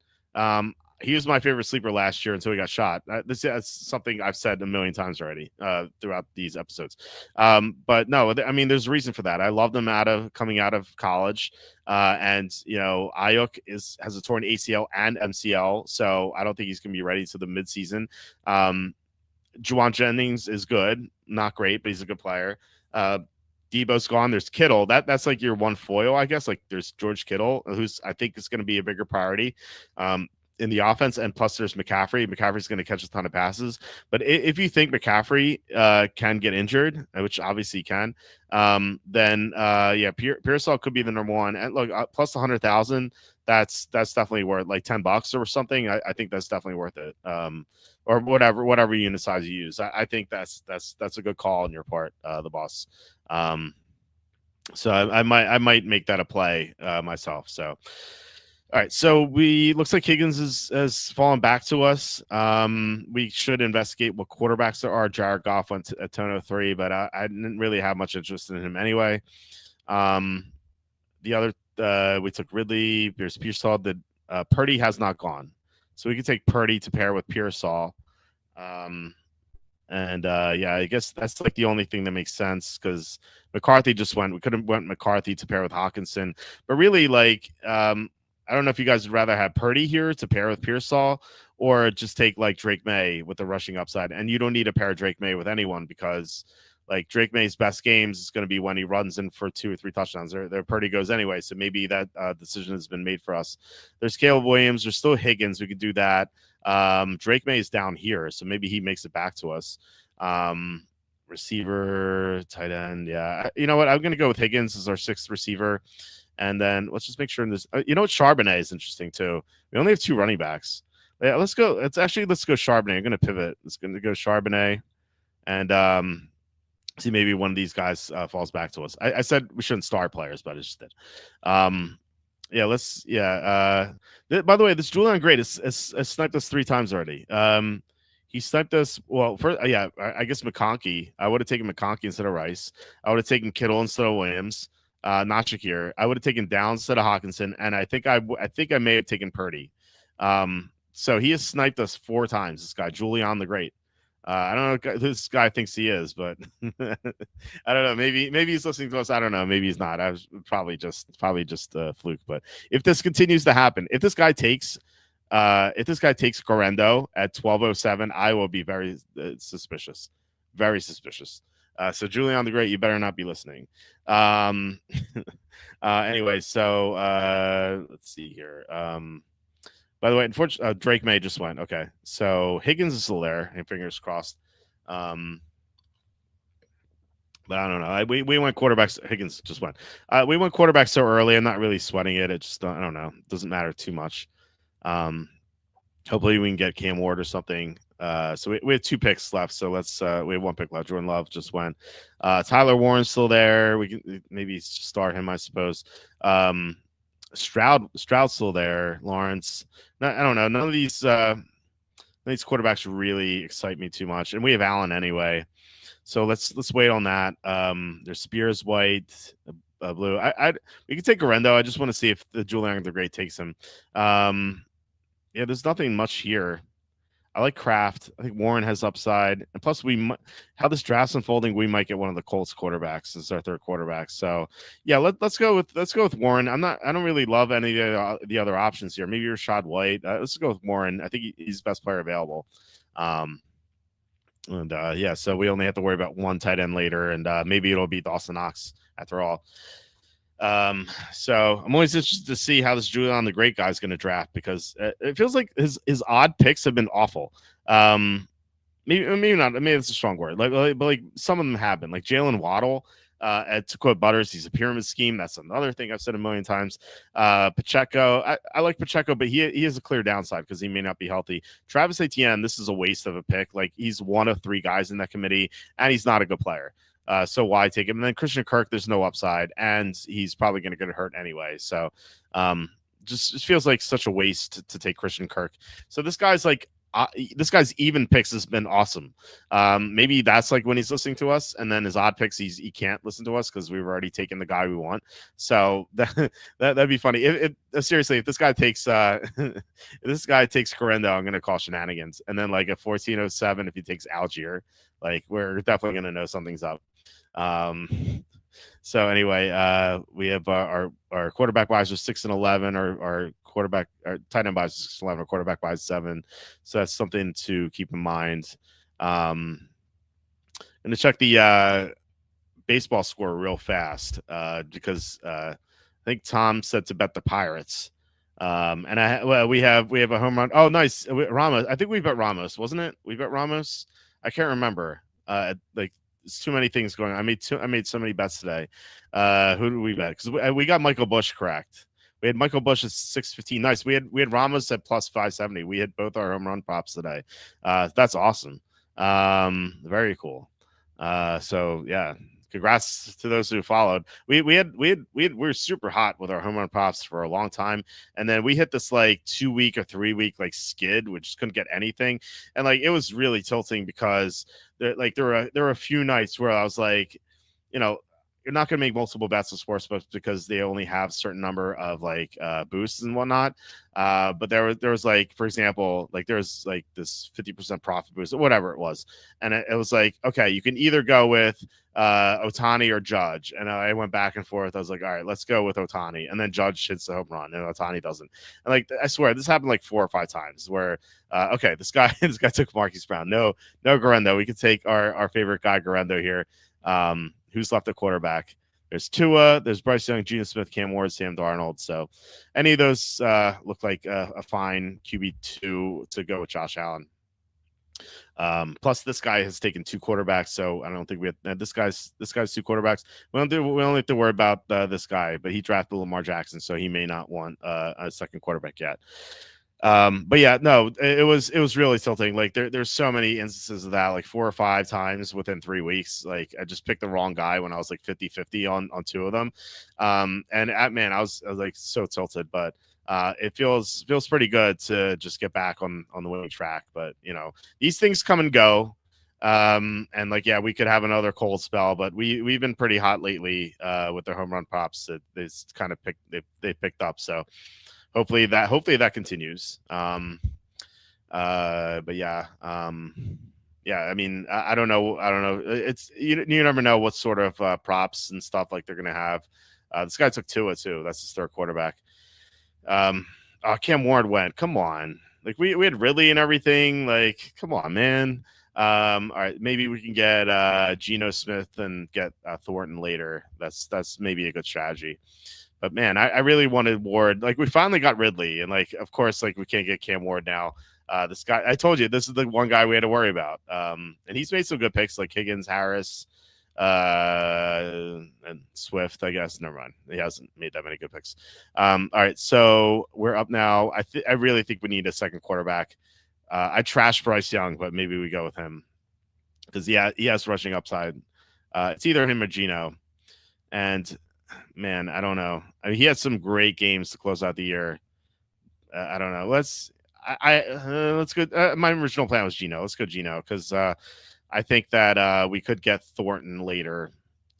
He was my favorite sleeper last year until he got shot. That's something I've said a million times already throughout these episodes. But no, I mean, there's a reason for that. I loved him coming out of college, and Ayuk has a torn ACL and MCL, so I don't think he's gonna be ready to the midseason. Juwan Jennings is good, not great, but he's a good player. Debo's gone. There's Kittle. That's like your one foil, I guess. Like there's George Kittle, who's I think is going to be a bigger priority in the offense. And plus there's McCaffrey. McCaffrey's going to catch a ton of passes. But if you think McCaffrey can get injured, which obviously he can, then Pearsall could be the number one. And look, plus 100,000, that's definitely worth like $10 or something. I think that's definitely worth it. Or whatever unit size you use. I think that's a good call on your part, the boss. So I might make that a play myself. So all right, so looks like Higgins has fallen back to us. We should investigate what quarterbacks there are. Jared Goff went at 10:03, but I didn't really have much interest in him anyway. The other we took Ridley, Pearsall. Purdy has not gone, so we could take Purdy to pair with Pearsall. I guess that's like the only thing that makes sense because McCarthy just went. We could have went McCarthy to pair with Hawkinson, but really, like, I don't know if you guys would rather have Purdy here to pair with Pearsall or just take like Drake May with the rushing upside. And you don't need to pair Drake May with anyone because like Drake May's best games is going to be when he runs in for 2 or 3 touchdowns. Their Purdy goes anyway, so maybe that decision has been made for us. There's Caleb Williams. There's still Higgins. We could do that. Drake May is down here, so maybe he makes it back to us. Receiver, tight end. Yeah. You know what? I'm going to go with Higgins as our 6th receiver. And then let's just make sure in this, Charbonnet is interesting too. We only have 2 running backs. Yeah, let's go Charbonnet. I'm going to pivot. It's going to go Charbonnet and, see maybe one of these guys falls back to us. I said we shouldn't start players, but I just did. By the way, this Julian Gray has sniped us 3 times already. He sniped us. Well, first, I guess McConkey. I would have taken McConkey instead of Rice. I would have taken Kittle instead of Williams. Not Shakir. I would have taken Downs instead of Hawkinson, and I think I may have taken Purdy. So he has sniped us 4 times. This guy, Julian the Great. I don't know if this guy thinks he is, but I don't know. Maybe he's listening to us. I don't know. Maybe he's not. I was probably just a fluke. But if this continues to happen, if this guy takes Correndo at 12:07, I will be very suspicious, very suspicious. So Julian the Great, you better not be listening. Anyway, so let's see here. By the way, unfortunately, Drake May just went. Okay, so Higgins is still there, and fingers crossed. But I don't know. We went quarterbacks. Higgins just went. We went quarterback so early. I'm not really sweating it. It just I don't know. It doesn't matter too much. Hopefully we can get Cam Ward or something. So we have 2 picks left. So let's we have 1 pick left. Jordan Love just went. Tyler Warren's still there. We can maybe start him, I suppose. Stroud's still there. Lawrence. I don't know. None of these quarterbacks really excite me too much. And we have Allen anyway. So let's wait on that. There's Spears, White, Blue. We can take Garendo. I just want to see if the Julian the Great takes him. Yeah, there's nothing much here. I like Kraft. I think Warren has upside, and plus how this draft's unfolding, we might get one of the Colts quarterbacks as our 3rd quarterback. So yeah, let's go with Warren. I don't really love any of the other options here. Maybe Rashad White. Let's go with Warren. I think he's the best player available. Yeah, so we only have to worry about 1 tight end later, and maybe it'll be Dawson Knox after all. So I'm always interested to see how this Julian the Great guy is going to draft, because it feels like his odd picks have been awful. Maybe not. Maybe it's a strong word. But some of them have been. Like Jalen Waddle. To quote Butters, he's a pyramid scheme. That's another thing I've said a million times. Pacheco, I like Pacheco, but he has a clear downside because he may not be healthy. Travis Etienne, this is a waste of a pick. Like, he's one of 3 guys in that committee, and he's not a good player. So why take him? And then Christian Kirk, there's no upside, and he's probably going to get hurt anyway. So just feels like such a waste to take Christian Kirk. So this guy's even picks has been awesome. Maybe that's like when he's listening to us, and then his odd picks, he can't listen to us because we've already taken the guy we want. So that'd be funny. Seriously, if this guy takes Correndo, I'm gonna call shenanigans. And then like at 14:07, if he takes Algier, like we're definitely gonna know something's up. So anyway, we have our quarterback wise are 6 and 11, our tight end wise 6 and 11, our quarterback wise 7. So that's something to keep in mind. I'm gonna check the baseball score real fast because I think Tom said to bet the Pirates. And we have a home run. Oh, nice, Ramos. I think we bet Ramos, wasn't it? We bet Ramos. I can't remember. Like, it's too many things going on. I made so many bets today. Who did we bet? Because we got Michael Bush correct. We had Michael Bush at 615. Nice. We had Ramos at plus 570. We hit both our home run props today. That's awesome. Very cool. So yeah, congrats to those who followed. We were super hot with our home run props for a long time, and then we hit this like 2 week or 3 week like skid, which couldn't get anything, and like it was really tilting because there were a few nights where I was like, you're not going to make multiple bets with sportsbooks because they only have a certain number of like boosts and whatnot. But there was like, for example, like there was like this 50% profit boost or whatever it was. And it was like, okay, you can either go with Ohtani or Judge. And I went back and forth. I was like, all right, let's go with Ohtani. And then Judge hits the home run and Ohtani doesn't. And like, I swear this happened like 4 or 5 times where, okay, this guy took Marquise Brown. No Garendo. We could take our favorite guy Garendo here. Who's left at quarterback? There's Tua, there's Bryce Young, Geno Smith, Cam Ward, Sam Darnold. So any of those look like a fine QB2 to go with Josh Allen. Plus, this guy has taken 2 quarterbacks, so I don't think we have this guy's 2 quarterbacks. We don't have to worry about this guy, but he drafted Lamar Jackson, so he may not want a second quarterback yet. But yeah, no, it was really tilting. Like there's so many instances of that, like 4 or 5 times within 3 weeks. Like I just picked the wrong guy when I was like 50-50 on 2 of them. And man, I was like so tilted, but it feels pretty good to just get back on the winning track. But these things come and go. And like, yeah, we could have another cold spell, but we've been pretty hot lately with their home run props that they picked up. So hopefully that continues. But yeah, yeah, I mean, I don't know. I don't know. It's you never know what sort of props and stuff like they're gonna have. This guy took Tua too. That's his third quarterback. Um, Cam Warren went. Come on, like we had Ridley and everything. Like, come on, man. All right, maybe we can get Geno Smith and get Thornton later. That's maybe a good strategy. But man, I really wanted Ward. Like we finally got Ridley, and like of course, like we can't get Cam Ward now. This guy, I told you, this is the one guy we had to worry about. And he's made some good picks like Higgins, Harris, and Swift. I guess never mind. He hasn't made that many good picks. All right, so we're up now. I really think we need a second quarterback. I trashed Bryce Young, but maybe we go with him because he has rushing upside. It's either him or Geno, and man, I don't know. I mean, he had some great games to close out the year. I don't know. Let's go. My original plan was Geno. Let's go Geno because I think that we could get Thornton later.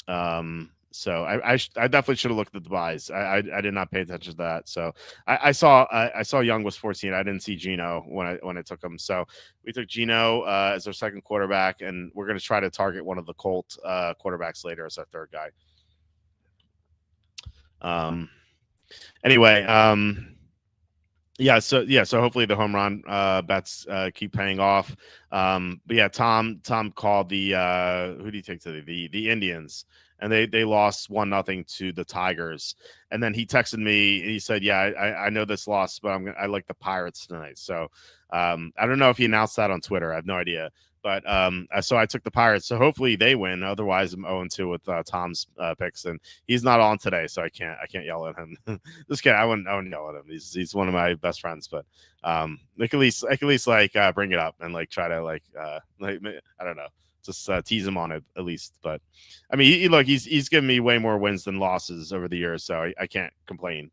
So I definitely should have looked at the buys. I did not pay attention to that. So I saw Young was 14. I didn't see Geno when I took him. So we took Geno as our second quarterback, and we're going to try to target one of the Colt quarterbacks later as our third guy. Anyway, so hopefully the home run bets keep paying off. But yeah, Tom called the who do you take to the Indians, and they lost 1-0 to the Tigers. And then he texted me and he said, yeah, I know this loss, but I like the Pirates tonight. So I don't know if he announced that on Twitter. I have no idea. But so I took the Pirates. So hopefully they win. Otherwise, I'm 0-2 with Tom's picks, and he's not on today, so I can't yell at him. This kid, I wouldn't yell at him. He's one of my best friends, but I can at least like bring it up and like try to like I don't know, just tease him on it at least. But I mean, he's given me way more wins than losses over the years, so I can't complain.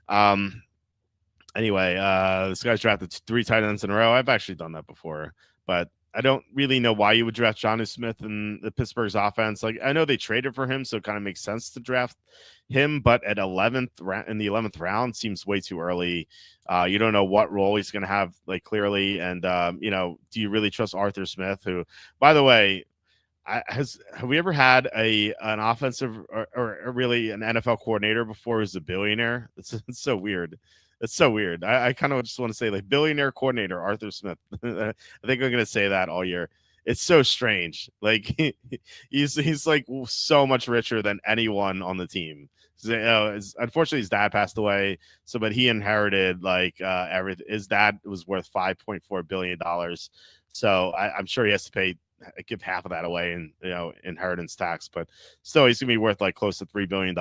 Anyway, this guy's drafted 3 tight ends in a row. I've actually done that before, but I don't really know why you would draft Jonnu Smith in the Pittsburgh's offense. Like I know they traded for him, so it kind of makes sense to draft him. But at 11th in the 11th round seems way too early. You don't know what role he's going to have, like clearly, and do you really trust Arthur Smith? Who, by the way, have we ever had an offensive or really an NFL coordinator before who's a billionaire? It's so weird. It's so weird. I kind of just want to say like billionaire coordinator Arthur Smith. I think I'm gonna say that all year. It's so strange. Like he's like so much richer than anyone on the team. So, unfortunately, his dad passed away. So, but he inherited like everything. His dad was worth $5.4 billion. So I'm sure he has to give half of that away in inheritance tax. But still, he's gonna be worth like close to $3 billion.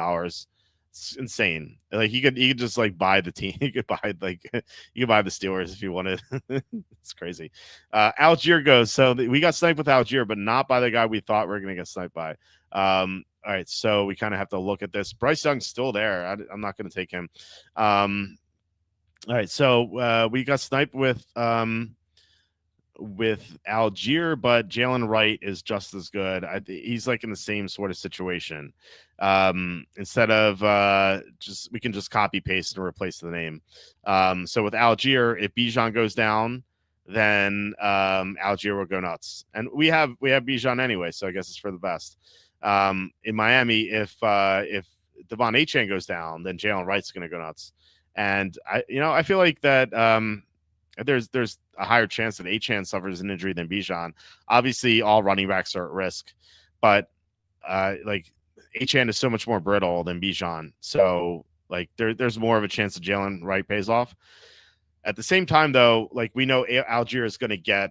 It's insane. Like he could just like buy the team. You could buy the Steelers if you wanted. It's crazy. Algier goes. So we got sniped with Algier, but not by the guy we thought we were gonna get sniped by. All right, so we kind of have to look at this. Bryce Young's still there. I'm not gonna take him. All right, so we got sniped with Algier, but Jalen Wright is just as good. He's like in the same sort of situation. Instead of we can just copy paste and replace the name. So with Algier, if Bijan goes down, then Algier will go nuts. And we have Bijan anyway, so I guess it's for the best. In Miami, if Devon Achane goes down, then Jalen Wright's going to go nuts. And I feel like that there's a higher chance that Achane suffers an injury than Bijan. Obviously, all running backs are at risk, but like Achane is so much more brittle than Bijan. So like there's more of a chance that Jalen Wright pays off. At the same time, though, like we know Algier is going to get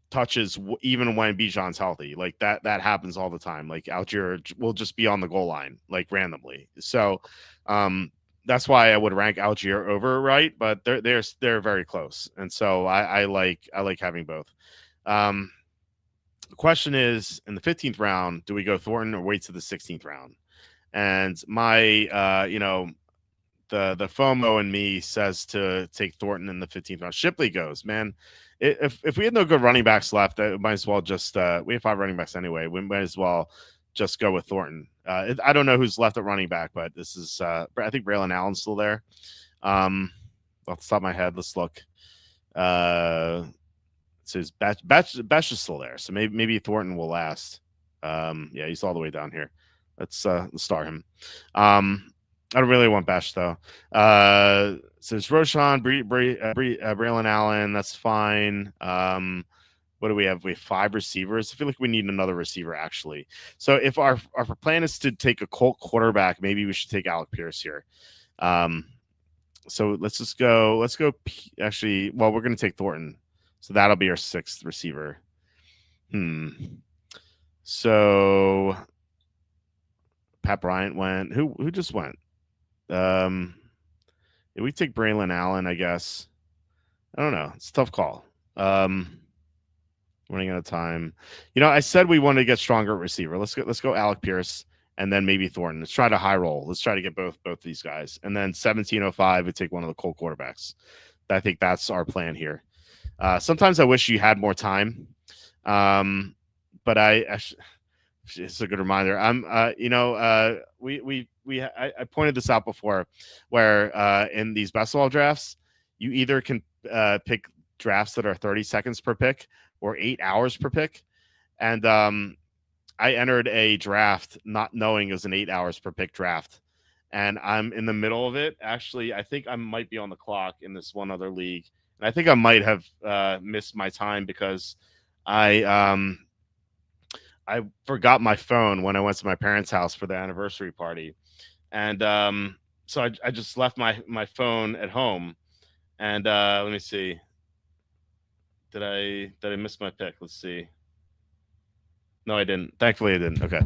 touches even when Bijan's healthy. Like that happens all the time. Like Algier will just be on the goal line like randomly. So that's why I would rank Algier over Wright, but they're very close, and so I like having both. The question is, in the 15th round, do we go Thornton or wait to the 16th round? And my the FOMO in me says to take Thornton in the 15th round. Shipley goes, man. If we had no good running backs left, I might as well just we have 5 running backs anyway. We might as well just go with Thornton. I don't know who's left at running back, but this is I think Braylon Allen's still there. Off the top of my head, let's look. So his Betch is still there. So maybe Thornton will last. Yeah, he's all the way down here. Let's start him. I don't really want Besh though. So it's Roshan, Braylon Allen. That's fine. What do we have? We have 5 receivers. I feel like we need another receiver actually. So if our plan is to take a Colt quarterback, maybe we should take Alec Pierce here. So let's go. Actually, well, we're going to take Thornton. So that'll be our 6th receiver. So Pat Bryant went. Who just went? If we take Braylon Allen, I guess. I don't know. It's a tough call. Running out of time. I said we wanted to get stronger at receiver. Let's go Alec Pierce and then maybe Thornton. Let's try to high roll. Let's try to get both these guys. And then 1705 would take one of the Colt quarterbacks. I think that's our plan here. Sometimes I wish you had more time. But it's a good reminder. I pointed this out before, where in these best ball drafts, you either can pick drafts that are 30 seconds per pick or 8 hours per pick, and I entered a draft not knowing it was an 8 hours per pick draft, and I'm in the middle of it. Actually, I think I might be on the clock in this one other league, and I think I might have missed my time because I forgot my phone when I went to my parents' house for the anniversary party. And so I just left my phone at home. And let me see. Did I miss my pick? Let's see. No, I didn't. Thankfully, I didn't. Okay.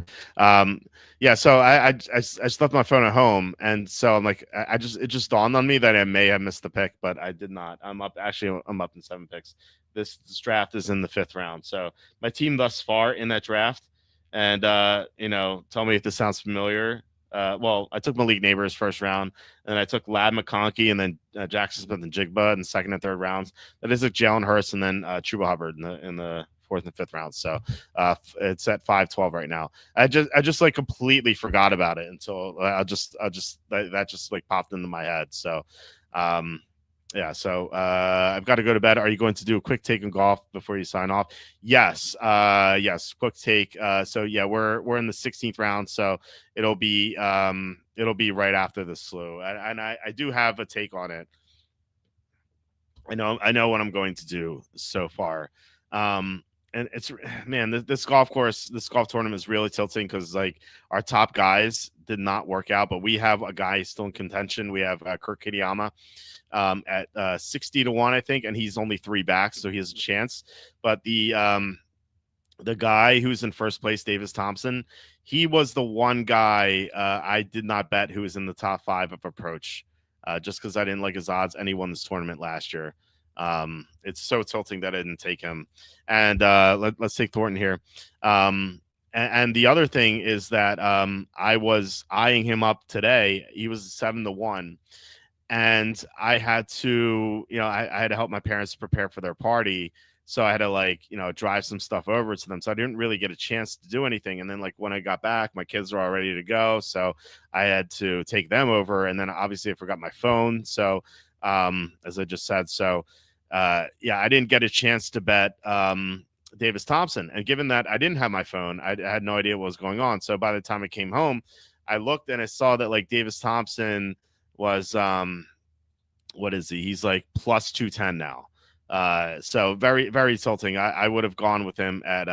Yeah. So I just left my phone at home, and so I'm like, it just dawned on me that I may have missed the pick, but I did not. I'm up in 7 picks. This draft is in the 5th round. So my team thus far in that draft, and tell me if this sounds familiar. Well, I took Malik Neighbors first round, and I took Lad McConkey, and then Jackson Smith and Jigba in the 2nd and 3rd rounds. That is a Jalen Hurts, and then Chuba Hubbard in the 4th and 5th round. So it's at 5-12 right now. I just like completely forgot about it until that just like popped into my head. So yeah, so I've got to go to bed. Are you going to do a quick take on golf before you sign off? Yes, quick take. So yeah, we're in the 16th round, so it'll be right after the slew, and I do have a take on it. I know what I'm going to do so far. And it's, man, this golf tournament is really tilting because like our top guys did not work out, but we have a guy still in contention. We have Kurt Kitayama at 60-1, I think, and he's only 3 back, so he has a chance. But the guy who's in first place, Davis Thompson, he was the one guy I did not bet who was in the top 5 of approach, just because I didn't like his odds, and he won this tournament last year. It's so tilting that I didn't take him. And let's take Thornton here. And the other thing is that I was eyeing him up today. He was 7-1. And I had to, I had to help my parents prepare for their party. So I had to drive some stuff over to them. So I didn't really get a chance to do anything. And then when I got back, my kids were all ready to go. So I had to take them over. And then obviously I forgot my phone. So as I just said, so yeah, I didn't get a chance to bet Davis Thompson. And given that I didn't have my phone, I had no idea what was going on. So by the time I came home, I looked and I saw that Davis Thompson was what is he? He's like plus 210 now. So very, very tilting. I would have gone with him at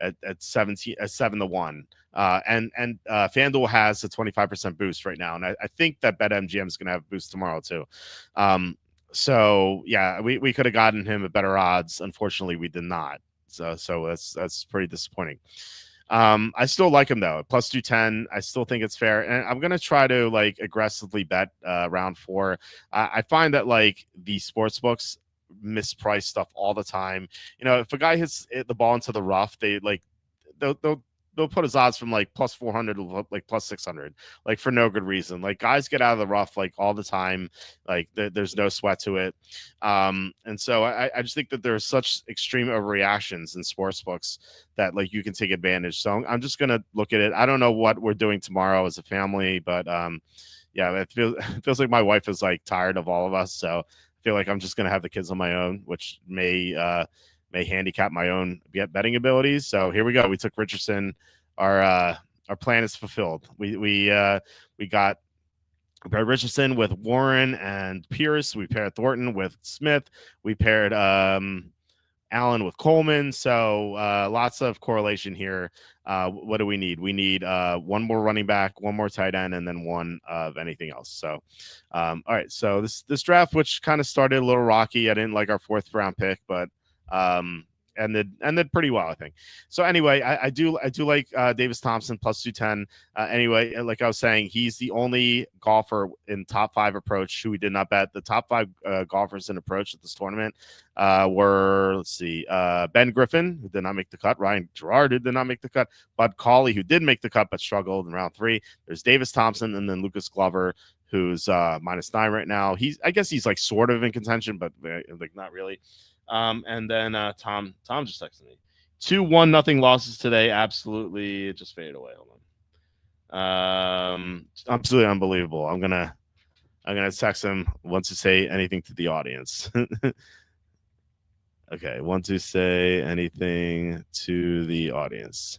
7-1. And FanDuel has a 25% boost right now. And I think that BetMGM is going to have a boost tomorrow too. So yeah, we could have gotten him at better odds. Unfortunately, we did not. So that's pretty disappointing. I still like him though. Plus 210. I still think it's fair. And I'm going to try to aggressively bet round 4. I find that the sports books misprice stuff all the time. If a guy hits the ball into the rough, they'll put his odds from plus 400 to plus 600, for no good reason. Guys get out of the rough all the time. There's no sweat to it. And so I just think that there's such extreme overreactions in sports books that you can take advantage. So I'm just gonna look at it. I don't know what we're doing tomorrow as a family, but yeah, it feels like my wife is tired of all of us. So I feel like I'm just gonna have the kids on my own, which may may handicap my own betting abilities. So here we go. We took Richardson. Our plan is fulfilled. We got Richardson with Warren and Pierce. We paired Thornton with Smith. We paired Allen with Coleman. So lots of correlation here. What do we need? We need one more running back, one more tight end, and then one of anything else. So, all right. So this draft, which kind of started a little rocky. I didn't like our 4th round pick, but ended pretty well, I think. So anyway, I do like Davis Thompson plus 210. Anyway, like I was saying, he's the only golfer in top 5 approach who we did not bet. The top 5 golfers in approach at this tournament were, let's see, Ben Griffin, who did not make the cut, Ryan Gerard, who did not make the cut, Bud Cauley, who did make the cut but struggled in round 3. There's Davis Thompson, and then Lucas Glover, who's -9 right now. I guess he's like sort of in contention, but like not really. And then Tom just texted me 2-1 losses today. Absolutely, it just faded away. Hold on. Absolutely unbelievable. I'm gonna text him once to say anything to the audience. Okay, want to say anything to the audience.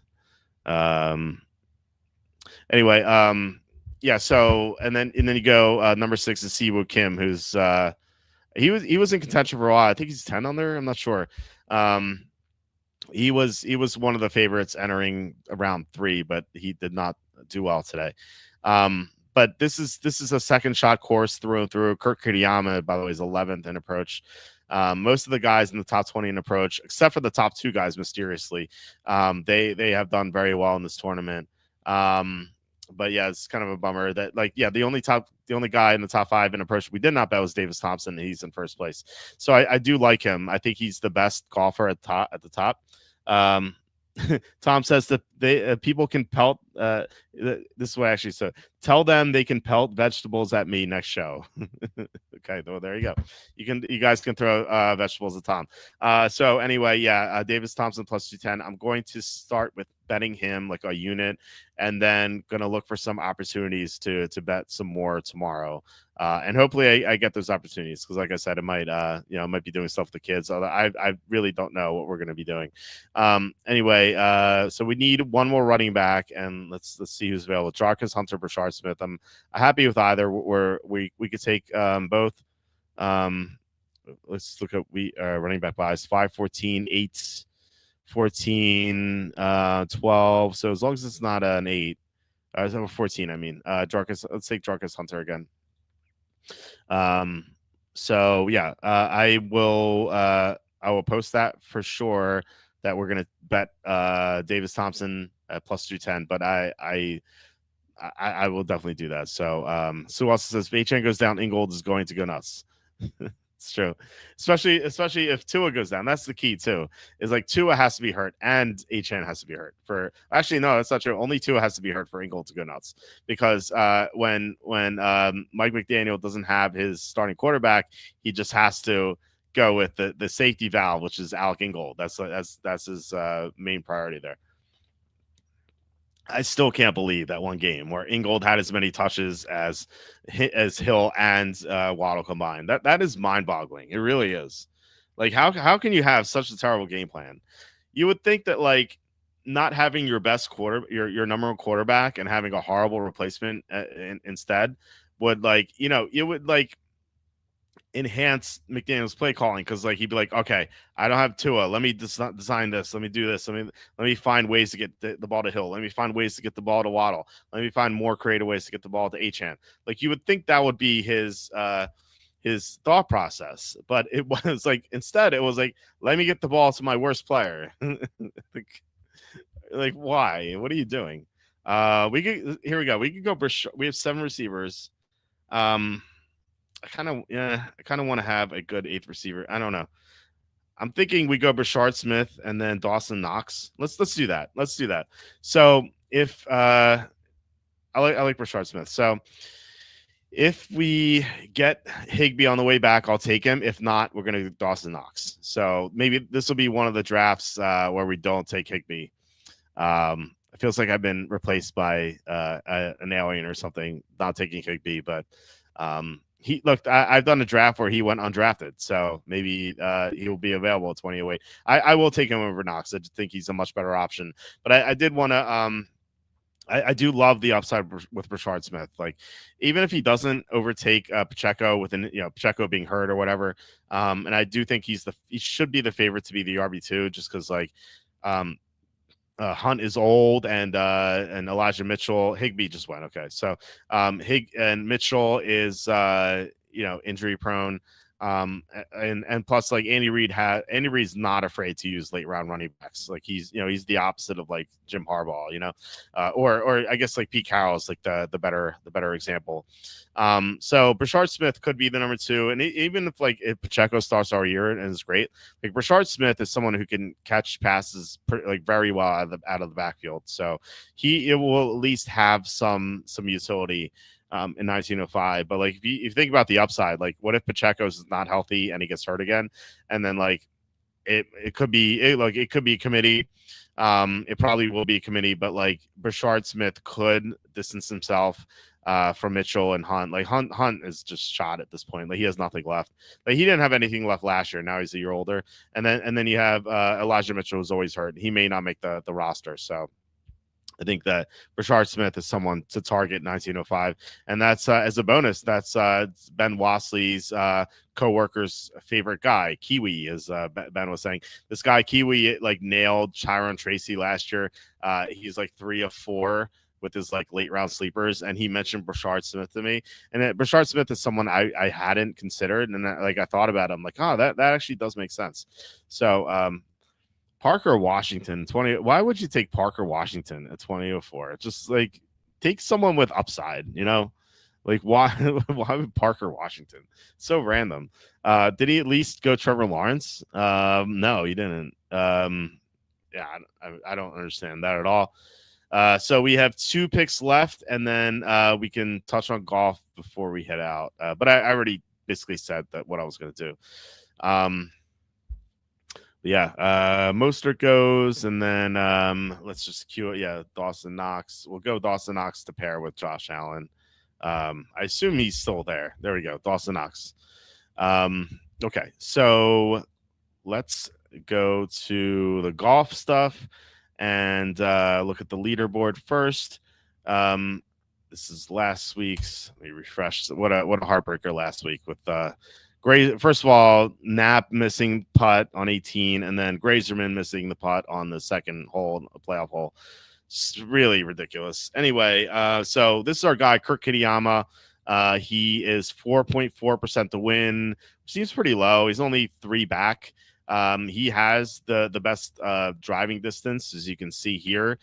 Anyway, yeah. So and then you go number 6 is Siwoo Kim, who's he was in contention for a while. I think he's 10 under. I'm not sure. He was one of the favorites entering around 3, but he did not do well today. But this is a second shot course through and through. Kurt Kitayama, by the way, is 11th in approach. Most of the guys in the top 20 in approach, except for the top 2 guys, mysteriously, they have done very well in this tournament. But yeah, it's kind of a bummer that the only guy in the top 5 in approach we did not bet was Davis Thompson. He's in first place. So I do like him. I think he's the best golfer at the top. Tom says that people can pelt. This is what actually. So tell them they can pelt vegetables at me next show. Okay, well there you go. You guys can throw vegetables at Tom. So anyway, yeah, Davis Thompson plus 210. I'm going to start with betting him like a unit, and then gonna look for some opportunities to bet some more tomorrow. And hopefully I get those opportunities because, like I said, it might might be doing stuff with the kids. Although I really don't know what we're going to be doing. Anyway, so we need one more running back, and let's see who's available. Jarquez Hunter, Brashard Smith. I'm happy with either. We could take both. Let's look at running back buys 5, 14, 8, 14, 12. So as long as it's not an 8, 14. I mean, Jarquez. Let's take Jarquez Hunter again. So yeah, I will post that for sure that we're gonna bet Davis Thompson at plus 210, but I will definitely do that. So Sue also says if Achane goes down, Ingold is going to go nuts. It's true, especially if Tua goes down. That's the key too. Is like Tua has to be hurt and Achane has to be hurt for. Actually, no, that's not true. Only Tua has to be hurt for Ingold to go nuts because when Mike McDaniel doesn't have his starting quarterback, he just has to go with the safety valve, which is Alec Ingold. That's his main priority there. I still can't believe that one game where Ingold had as many touches as Hill and Waddle combined. That is mind-boggling. It really is. Like how can you have such a terrible game plan? You would think that like not having your best your number one quarterback and having a horrible replacement instead would it would like enhance McDaniel's play calling because like he'd be like, okay, I don't have Tua. Let me design this. Let me do this. Let me find ways to get the ball to Hill. Let me find ways to get the ball to Waddle. Let me find more creative ways to get the ball to Achane. Like you would think that would be his thought process, but it was like instead it was like, let me get the ball to my worst player. like why? What are you doing? Here we go. We could go. We have 7 receivers. I kind of want to have a good 8th receiver. I don't know. I'm thinking we go Brashard Smith and then Dawson Knox. Let's do that. Let's do that. So if I like Brashard Smith. So if we get Higbee on the way back, I'll take him. If not, we're gonna do Dawson Knox. So maybe this will be one of the drafts where we don't take Higbee. It feels like I've been replaced by an alien or something, not taking Higbee, but he looked. I've done a draft where he went undrafted, so maybe he will be available at 2008. I will take him over Knox. I just think he's a much better option. But I did want to I do love the upside with Brashard Smith. Like, even if he doesn't overtake Pacheco within, Pacheco being hurt or whatever, and I do think he should be the favorite to be the RB2, just because um, Hunt is old, and Elijah Mitchell, Higbee just went. Okay, so Mitchell is injury prone. And plus, like, Andy Reid's not afraid to use late round running backs. Like, he's the opposite of like Jim Harbaugh, or I guess like Pete Carroll is like the better example. So Brashard Smith could be the number 2, and even if Pacheco starts our year and is great, like Brashard Smith is someone who can catch passes very well out of the backfield. So it will at least have some utility in 1905. But like, if you think about the upside, like, what if Pacheco's not healthy and he gets hurt again, and then like it could be it could be a committee. It probably will be a committee, but like Brashard Smith could distance himself from Mitchell and Hunt. Like, Hunt is just shot at this point. Like, he has nothing left. Like, he didn't have anything left last year. Now he's a year older. And then you have Elijah Mitchell, who's always hurt. He may not make the roster. So I think that Brashard Smith is someone to target 1905. And that's as a bonus, that's Ben Wasley's co-worker's favorite guy, Kiwi, as Ben was saying. This guy, Kiwi, like, nailed Chiron Tracy last year. He's like 3 of 4 with his like late round sleepers, and he mentioned Brashard Smith to me. And Brashard Smith is someone I hadn't considered, and I thought about him, like, oh, that actually does make sense. So Parker Washington 20. Why would you take Parker Washington at 2004? Just like, take someone with upside, like, why why would Parker Washington? So random. Did he at least go Trevor Lawrence? No, he didn't. Yeah, I don't understand that at all. So we have 2 picks left, and then we can touch on golf before we head out. But I already basically said that what I was going to do. Mostert goes, and then let's just cue it. Yeah, Dawson Knox. We'll go Dawson Knox to pair with Josh Allen. I assume he's still there. There we go, Dawson Knox. Okay, so let's go to the golf stuff and look at the leaderboard first. This is last week's. Let me refresh. What a heartbreaker last week with Gray. First of all, Knapp missing putt on 18, and then Grazerman missing the putt on the second hole, a playoff hole. It's really ridiculous. Anyway, so this is our guy, Kurt Kitayama. He is 4.4% to win. Seems pretty low. He's only 3 back. He has the best driving distance, as you can see here.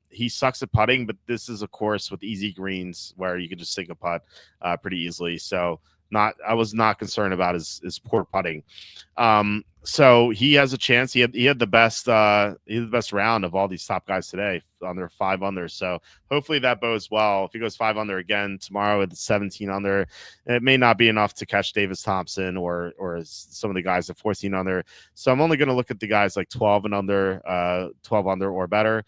He sucks at putting, but this is a course with easy greens where you can just sink a putt pretty easily. So I was not concerned about his poor putting. So he has a chance. He had the best round of all these top guys today, under 5 under. So hopefully that bodes well. If he goes 5 under again tomorrow with 17 under, it may not be enough to catch Davis Thompson or some of the guys at 14 under. So I'm only going to look at the guys like 12 and under, 12 under or better.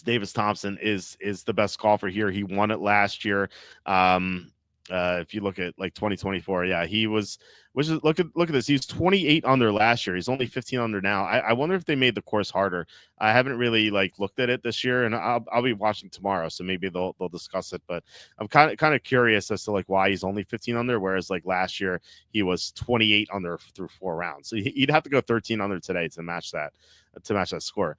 Davis Thompson is the best golfer here. He won it last year. If you look at like 2024, yeah, he was. Look at this. He was 28 under last year. He's only 15 under now. I wonder if they made the course harder. I haven't really like looked at it this year, and I'll be watching tomorrow, so maybe they'll discuss it. But I'm kind of curious as to like why he's only 15 under, whereas like last year he was 28 under through 4 rounds. So he'd have to go 13 under today to match that score.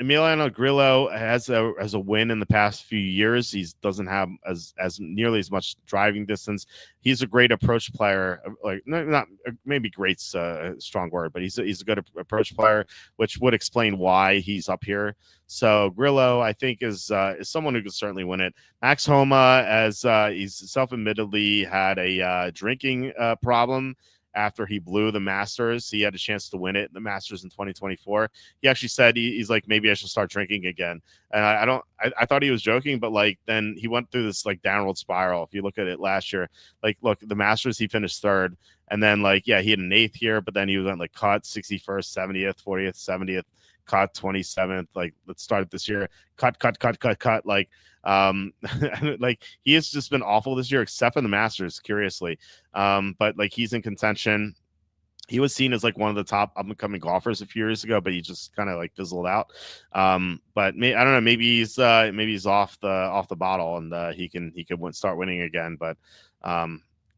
Emiliano Grillo has a win in the past few years. He doesn't have as nearly as much driving distance. He's a great approach player. Like, not maybe great's a strong word, but he's a good approach player, which would explain why he's up here. So Grillo, I think, is someone who could certainly win it. Max Homa, as he's self-admittedly had a drinking problem after he blew the Masters. He had a chance to win it in the Masters in 2024. He actually said he's like, maybe I should start drinking again. And I thought he was joking, but like, then he went through this like downward spiral. If you look at it last year, like, look, the Masters, he finished 3rd. And then like, yeah, he had an 8th here, but then he went like cut 61st, 70th, 40th, 70th, cut, 27th. Like, let's start it this year. Cut. Like, like he has just been awful this year, except for the Masters, curiously. But like he's in contention. He was seen as like one of the top up and coming golfers a few years ago, but he just kind of like fizzled out. But I don't know, maybe he's off the bottle, and he can start winning again. But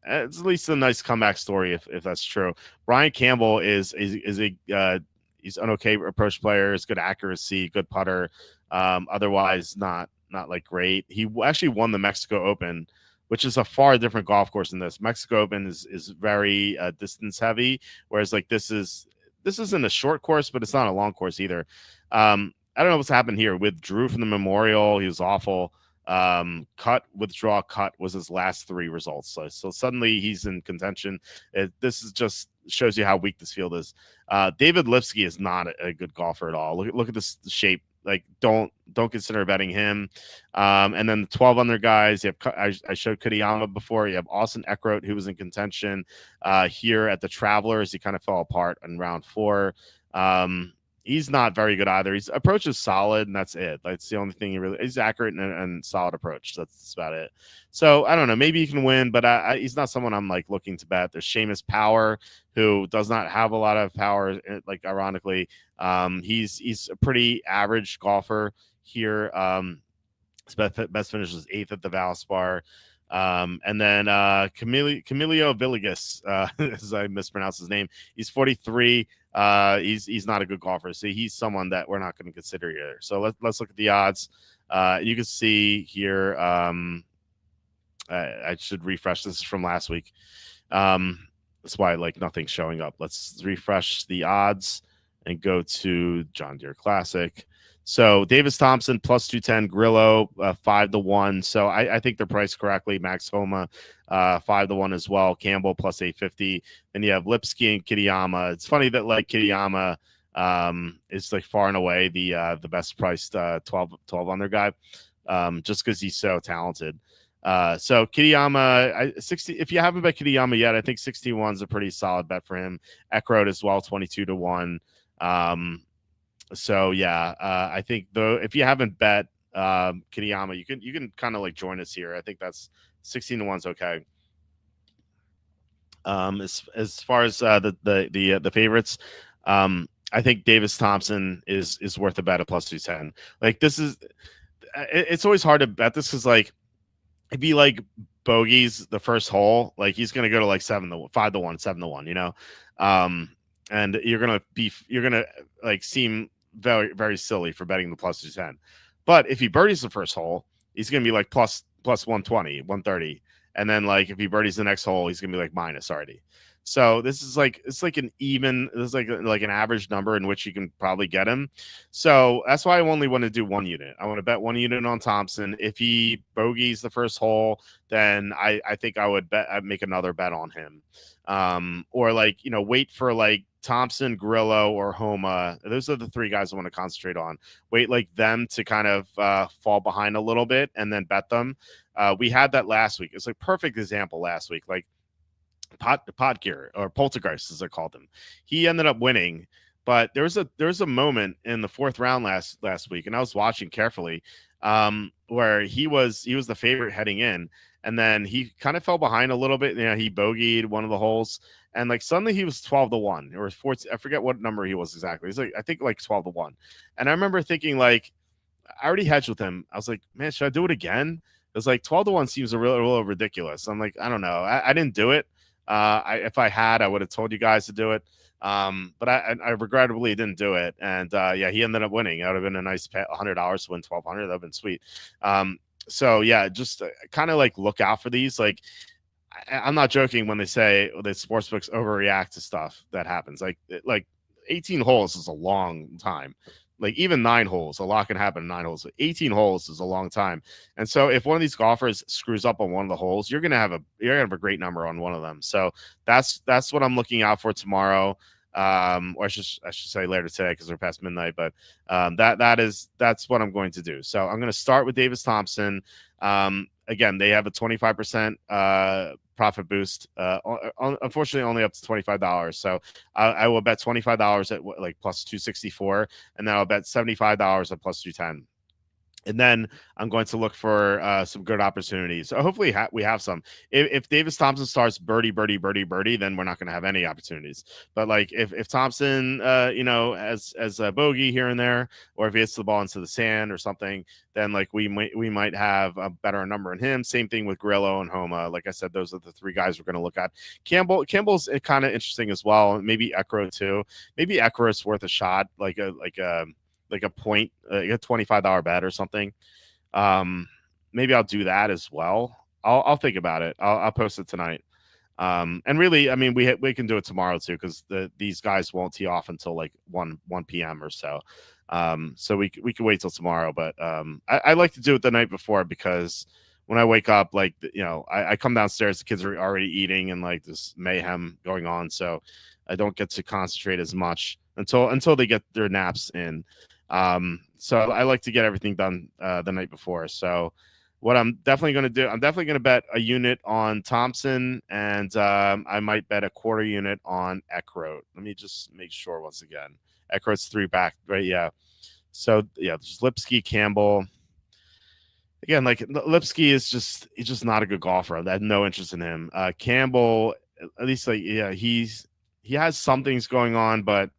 it's at least a nice comeback story if that's true. Brian Campbell is a he's an okay approach player, is good accuracy, good putter. Otherwise not like great. He actually won the Mexico Open, which is a far different golf course than this. Mexico Open is very distance heavy, whereas like this isn't a short course, but it's not a long course either. I don't know what's happened here. Withdrew from the Memorial. He was awful. Withdraw, cut was his last 3 results. So suddenly he's in contention. This is just shows you how weak this field is. David Lipsky is not a good golfer at all. Look at this shape. Like, don't consider betting him. And then the 12 under guys, you have, I showed Kitayama before. You have Austin Eckroat, who was in contention here at the Travelers. He kind of fell apart in round 4. He's not very good either. His approach is solid, and that's it. That's the only thing he's accurate and solid approach. That's about it. So I don't know. Maybe he can win, but he's not someone I'm like looking to bet. There's Seamus Power, who does not have a lot of power. Like, ironically, he's a pretty average golfer here. His best finish was 8th at the Valspar. And then Camilo Villegas, as I mispronounced his name, he's 43. He's not a good golfer, so he's someone that we're not going to consider here. So let's look at the odds. You can see here. I should refresh. This is from last week. That's why like nothing's showing up. Let's refresh the odds and go to John Deere Classic. So Davis Thompson plus 210, Grillo 5-1. So I think they're priced correctly. Max Homa 5-1 as well. Campbell plus 850. Then you have Lipsky and Kitayama. It's funny that like Kitayama is like far and away the best priced 12 under guy, just because he's so talented. So Kitayama, 60. If you haven't bet Kitayama yet, I think 61 is a pretty solid bet for him. Eckroat as well, 22-1. So yeah, I think though if you haven't bet Kitayama, you can kind of like join us here. I think that's 16-1 is okay. As far as the favorites, I think Davis Thompson is worth a bet at plus 210. Like, this is it's always hard to bet this because like if he like bogeys the first hole, like he's gonna go to like 5-1, 7-1, you know. And you're gonna like seem very, very silly for betting the plus 210. But if he birdies the first hole, he's gonna be like plus 120, 130. And then like if he birdies the next hole, he's gonna be like minus already. So this is like it's like an an average number in which you can probably get him. So that's why I only want to do 1 unit. I want to bet 1 unit on Thompson. If he bogeys the first hole, then I think I'd make another bet on him. Or like, you know, wait for like Thompson, Grillo, or Homa. Those are the 3 guys I want to concentrate on. Wait like them to kind of fall behind a little bit and then bet them. We had that last week. It's like perfect example last week. Like Potgier or Poltergeist, as I called him. He ended up winning, but there was a moment in the 4th round last week, and I was watching carefully, where he was the favorite heading in, and then he kind of fell behind a little bit. You know, he bogeyed one of the holes, and like suddenly he was 12-1 or 14. I forget what number he was exactly. He's like, I think like 12-1. And I remember thinking like, I already hedged with him. I was like, man, should I do it again? It was like 12-1 seems a little ridiculous. I'm like, I don't know. I didn't do it. If I had, I would have told you guys to do it. But I regrettably didn't do it. And yeah, he ended up winning. That would have been a nice $100 to win 1,200. That would have been sweet. So yeah, just kind of like look out for these. Like, I'm not joking when they say that sportsbooks overreact to stuff that happens. Like 18 holes is a long time. Like even 9 holes, a lot can happen in 9 holes. 18 holes is a long time. And so if one of these golfers screws up on one of the holes, you're gonna have a great number on one of them. So that's what I'm looking out for tomorrow. Or I should say later today because we're past midnight. But that's what I'm going to do. So I'm going to start with Davis Thompson. again, they have a 25% profit boost. Unfortunately, only up to $25. So I will bet $25 at like plus 264, and then I'll bet $75 at plus 210. And then I'm going to look for some good opportunities. So hopefully we have some. If Davis Thompson starts birdie, birdie, birdie, birdie, then we're not going to have any opportunities. But like if Thompson, as a bogey here and there, or if he hits the ball into the sand or something, then like we might have a better number in him. Same thing with Grillo and Homa. Like I said, those are the three guys we're going to look at. Campbell's kind of interesting as well. Maybe Ekro too. Maybe Ekro is worth a shot. Like a point, a $25 bet or something. Maybe I'll do that as well. I'll think about it. I'll post it tonight. And really, I mean, we can do it tomorrow too, because these guys won't tee off until like 1 p.m. or so. So we can wait till tomorrow. But I like to do it the night before, because when I wake up, like, I come downstairs, the kids are already eating and like this mayhem going on, so I don't get to concentrate as much until they get their naps in. So I like to get everything done the night before. So what I'm definitely going to do, I'm definitely going to bet a unit on Thompson, and I might bet a quarter unit on Eckroat. Let me just make sure once again. Eckroat's 3 back, right? Yeah. So yeah, there's Lipsky, Campbell. Again, like Lipsky he's just not a good golfer. I had no interest in him. Campbell, at least like, yeah, he has some things going on, but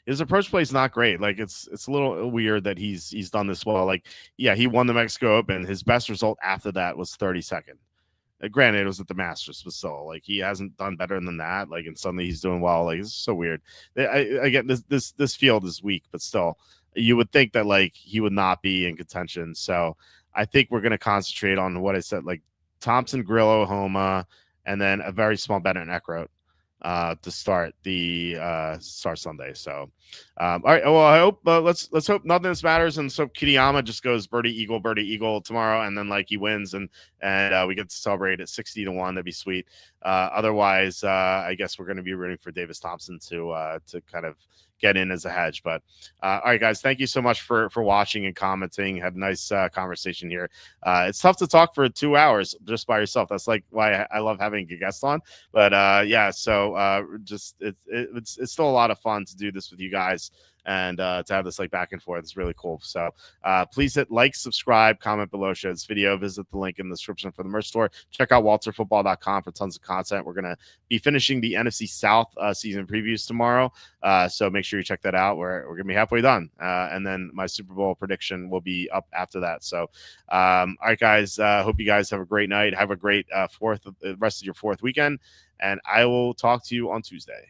his approach play is not great. Like it's a little weird that he's done this well. Like, yeah, he won the Mexico Open. His best result after that was 32nd. Granted, it was at the Masters, but still, like, he hasn't done better than that. Like, and suddenly he's doing well. Like, it's so weird. I get this field is weak, but still, you would think that like he would not be in contention. So I think we're gonna concentrate on what I said, like Thompson, Grillo, Homa, and then a very small bet on Eckroat to start Sunday. So all right, well, I hope let's hope nothing else matters, and so Kitayama just goes birdie eagle tomorrow, and then like he wins, and we get to celebrate at 60-1. That'd be sweet. Otherwise, I guess we're going to be rooting for Davis Thompson to kind of get in as a hedge. But all right, guys, thank you so much for watching and commenting. Had a nice conversation here. It's tough to talk for 2 hours just by yourself. That's like why I love having a guest on. But yeah, so just it's still a lot of fun to do this with you guys, and to have this like back and forth is really cool. So please hit like, subscribe, comment below, share this video, visit the link in the description for the merch store. Check out walterfootball.com for tons of content. We're gonna be finishing the NFC South season previews tomorrow, so make sure you check that out. We're gonna be halfway done, and then my Super Bowl prediction will be up after that. So all right, guys, hope you guys have a great night. Have a great rest of your fourth weekend, and I will talk to you on Tuesday.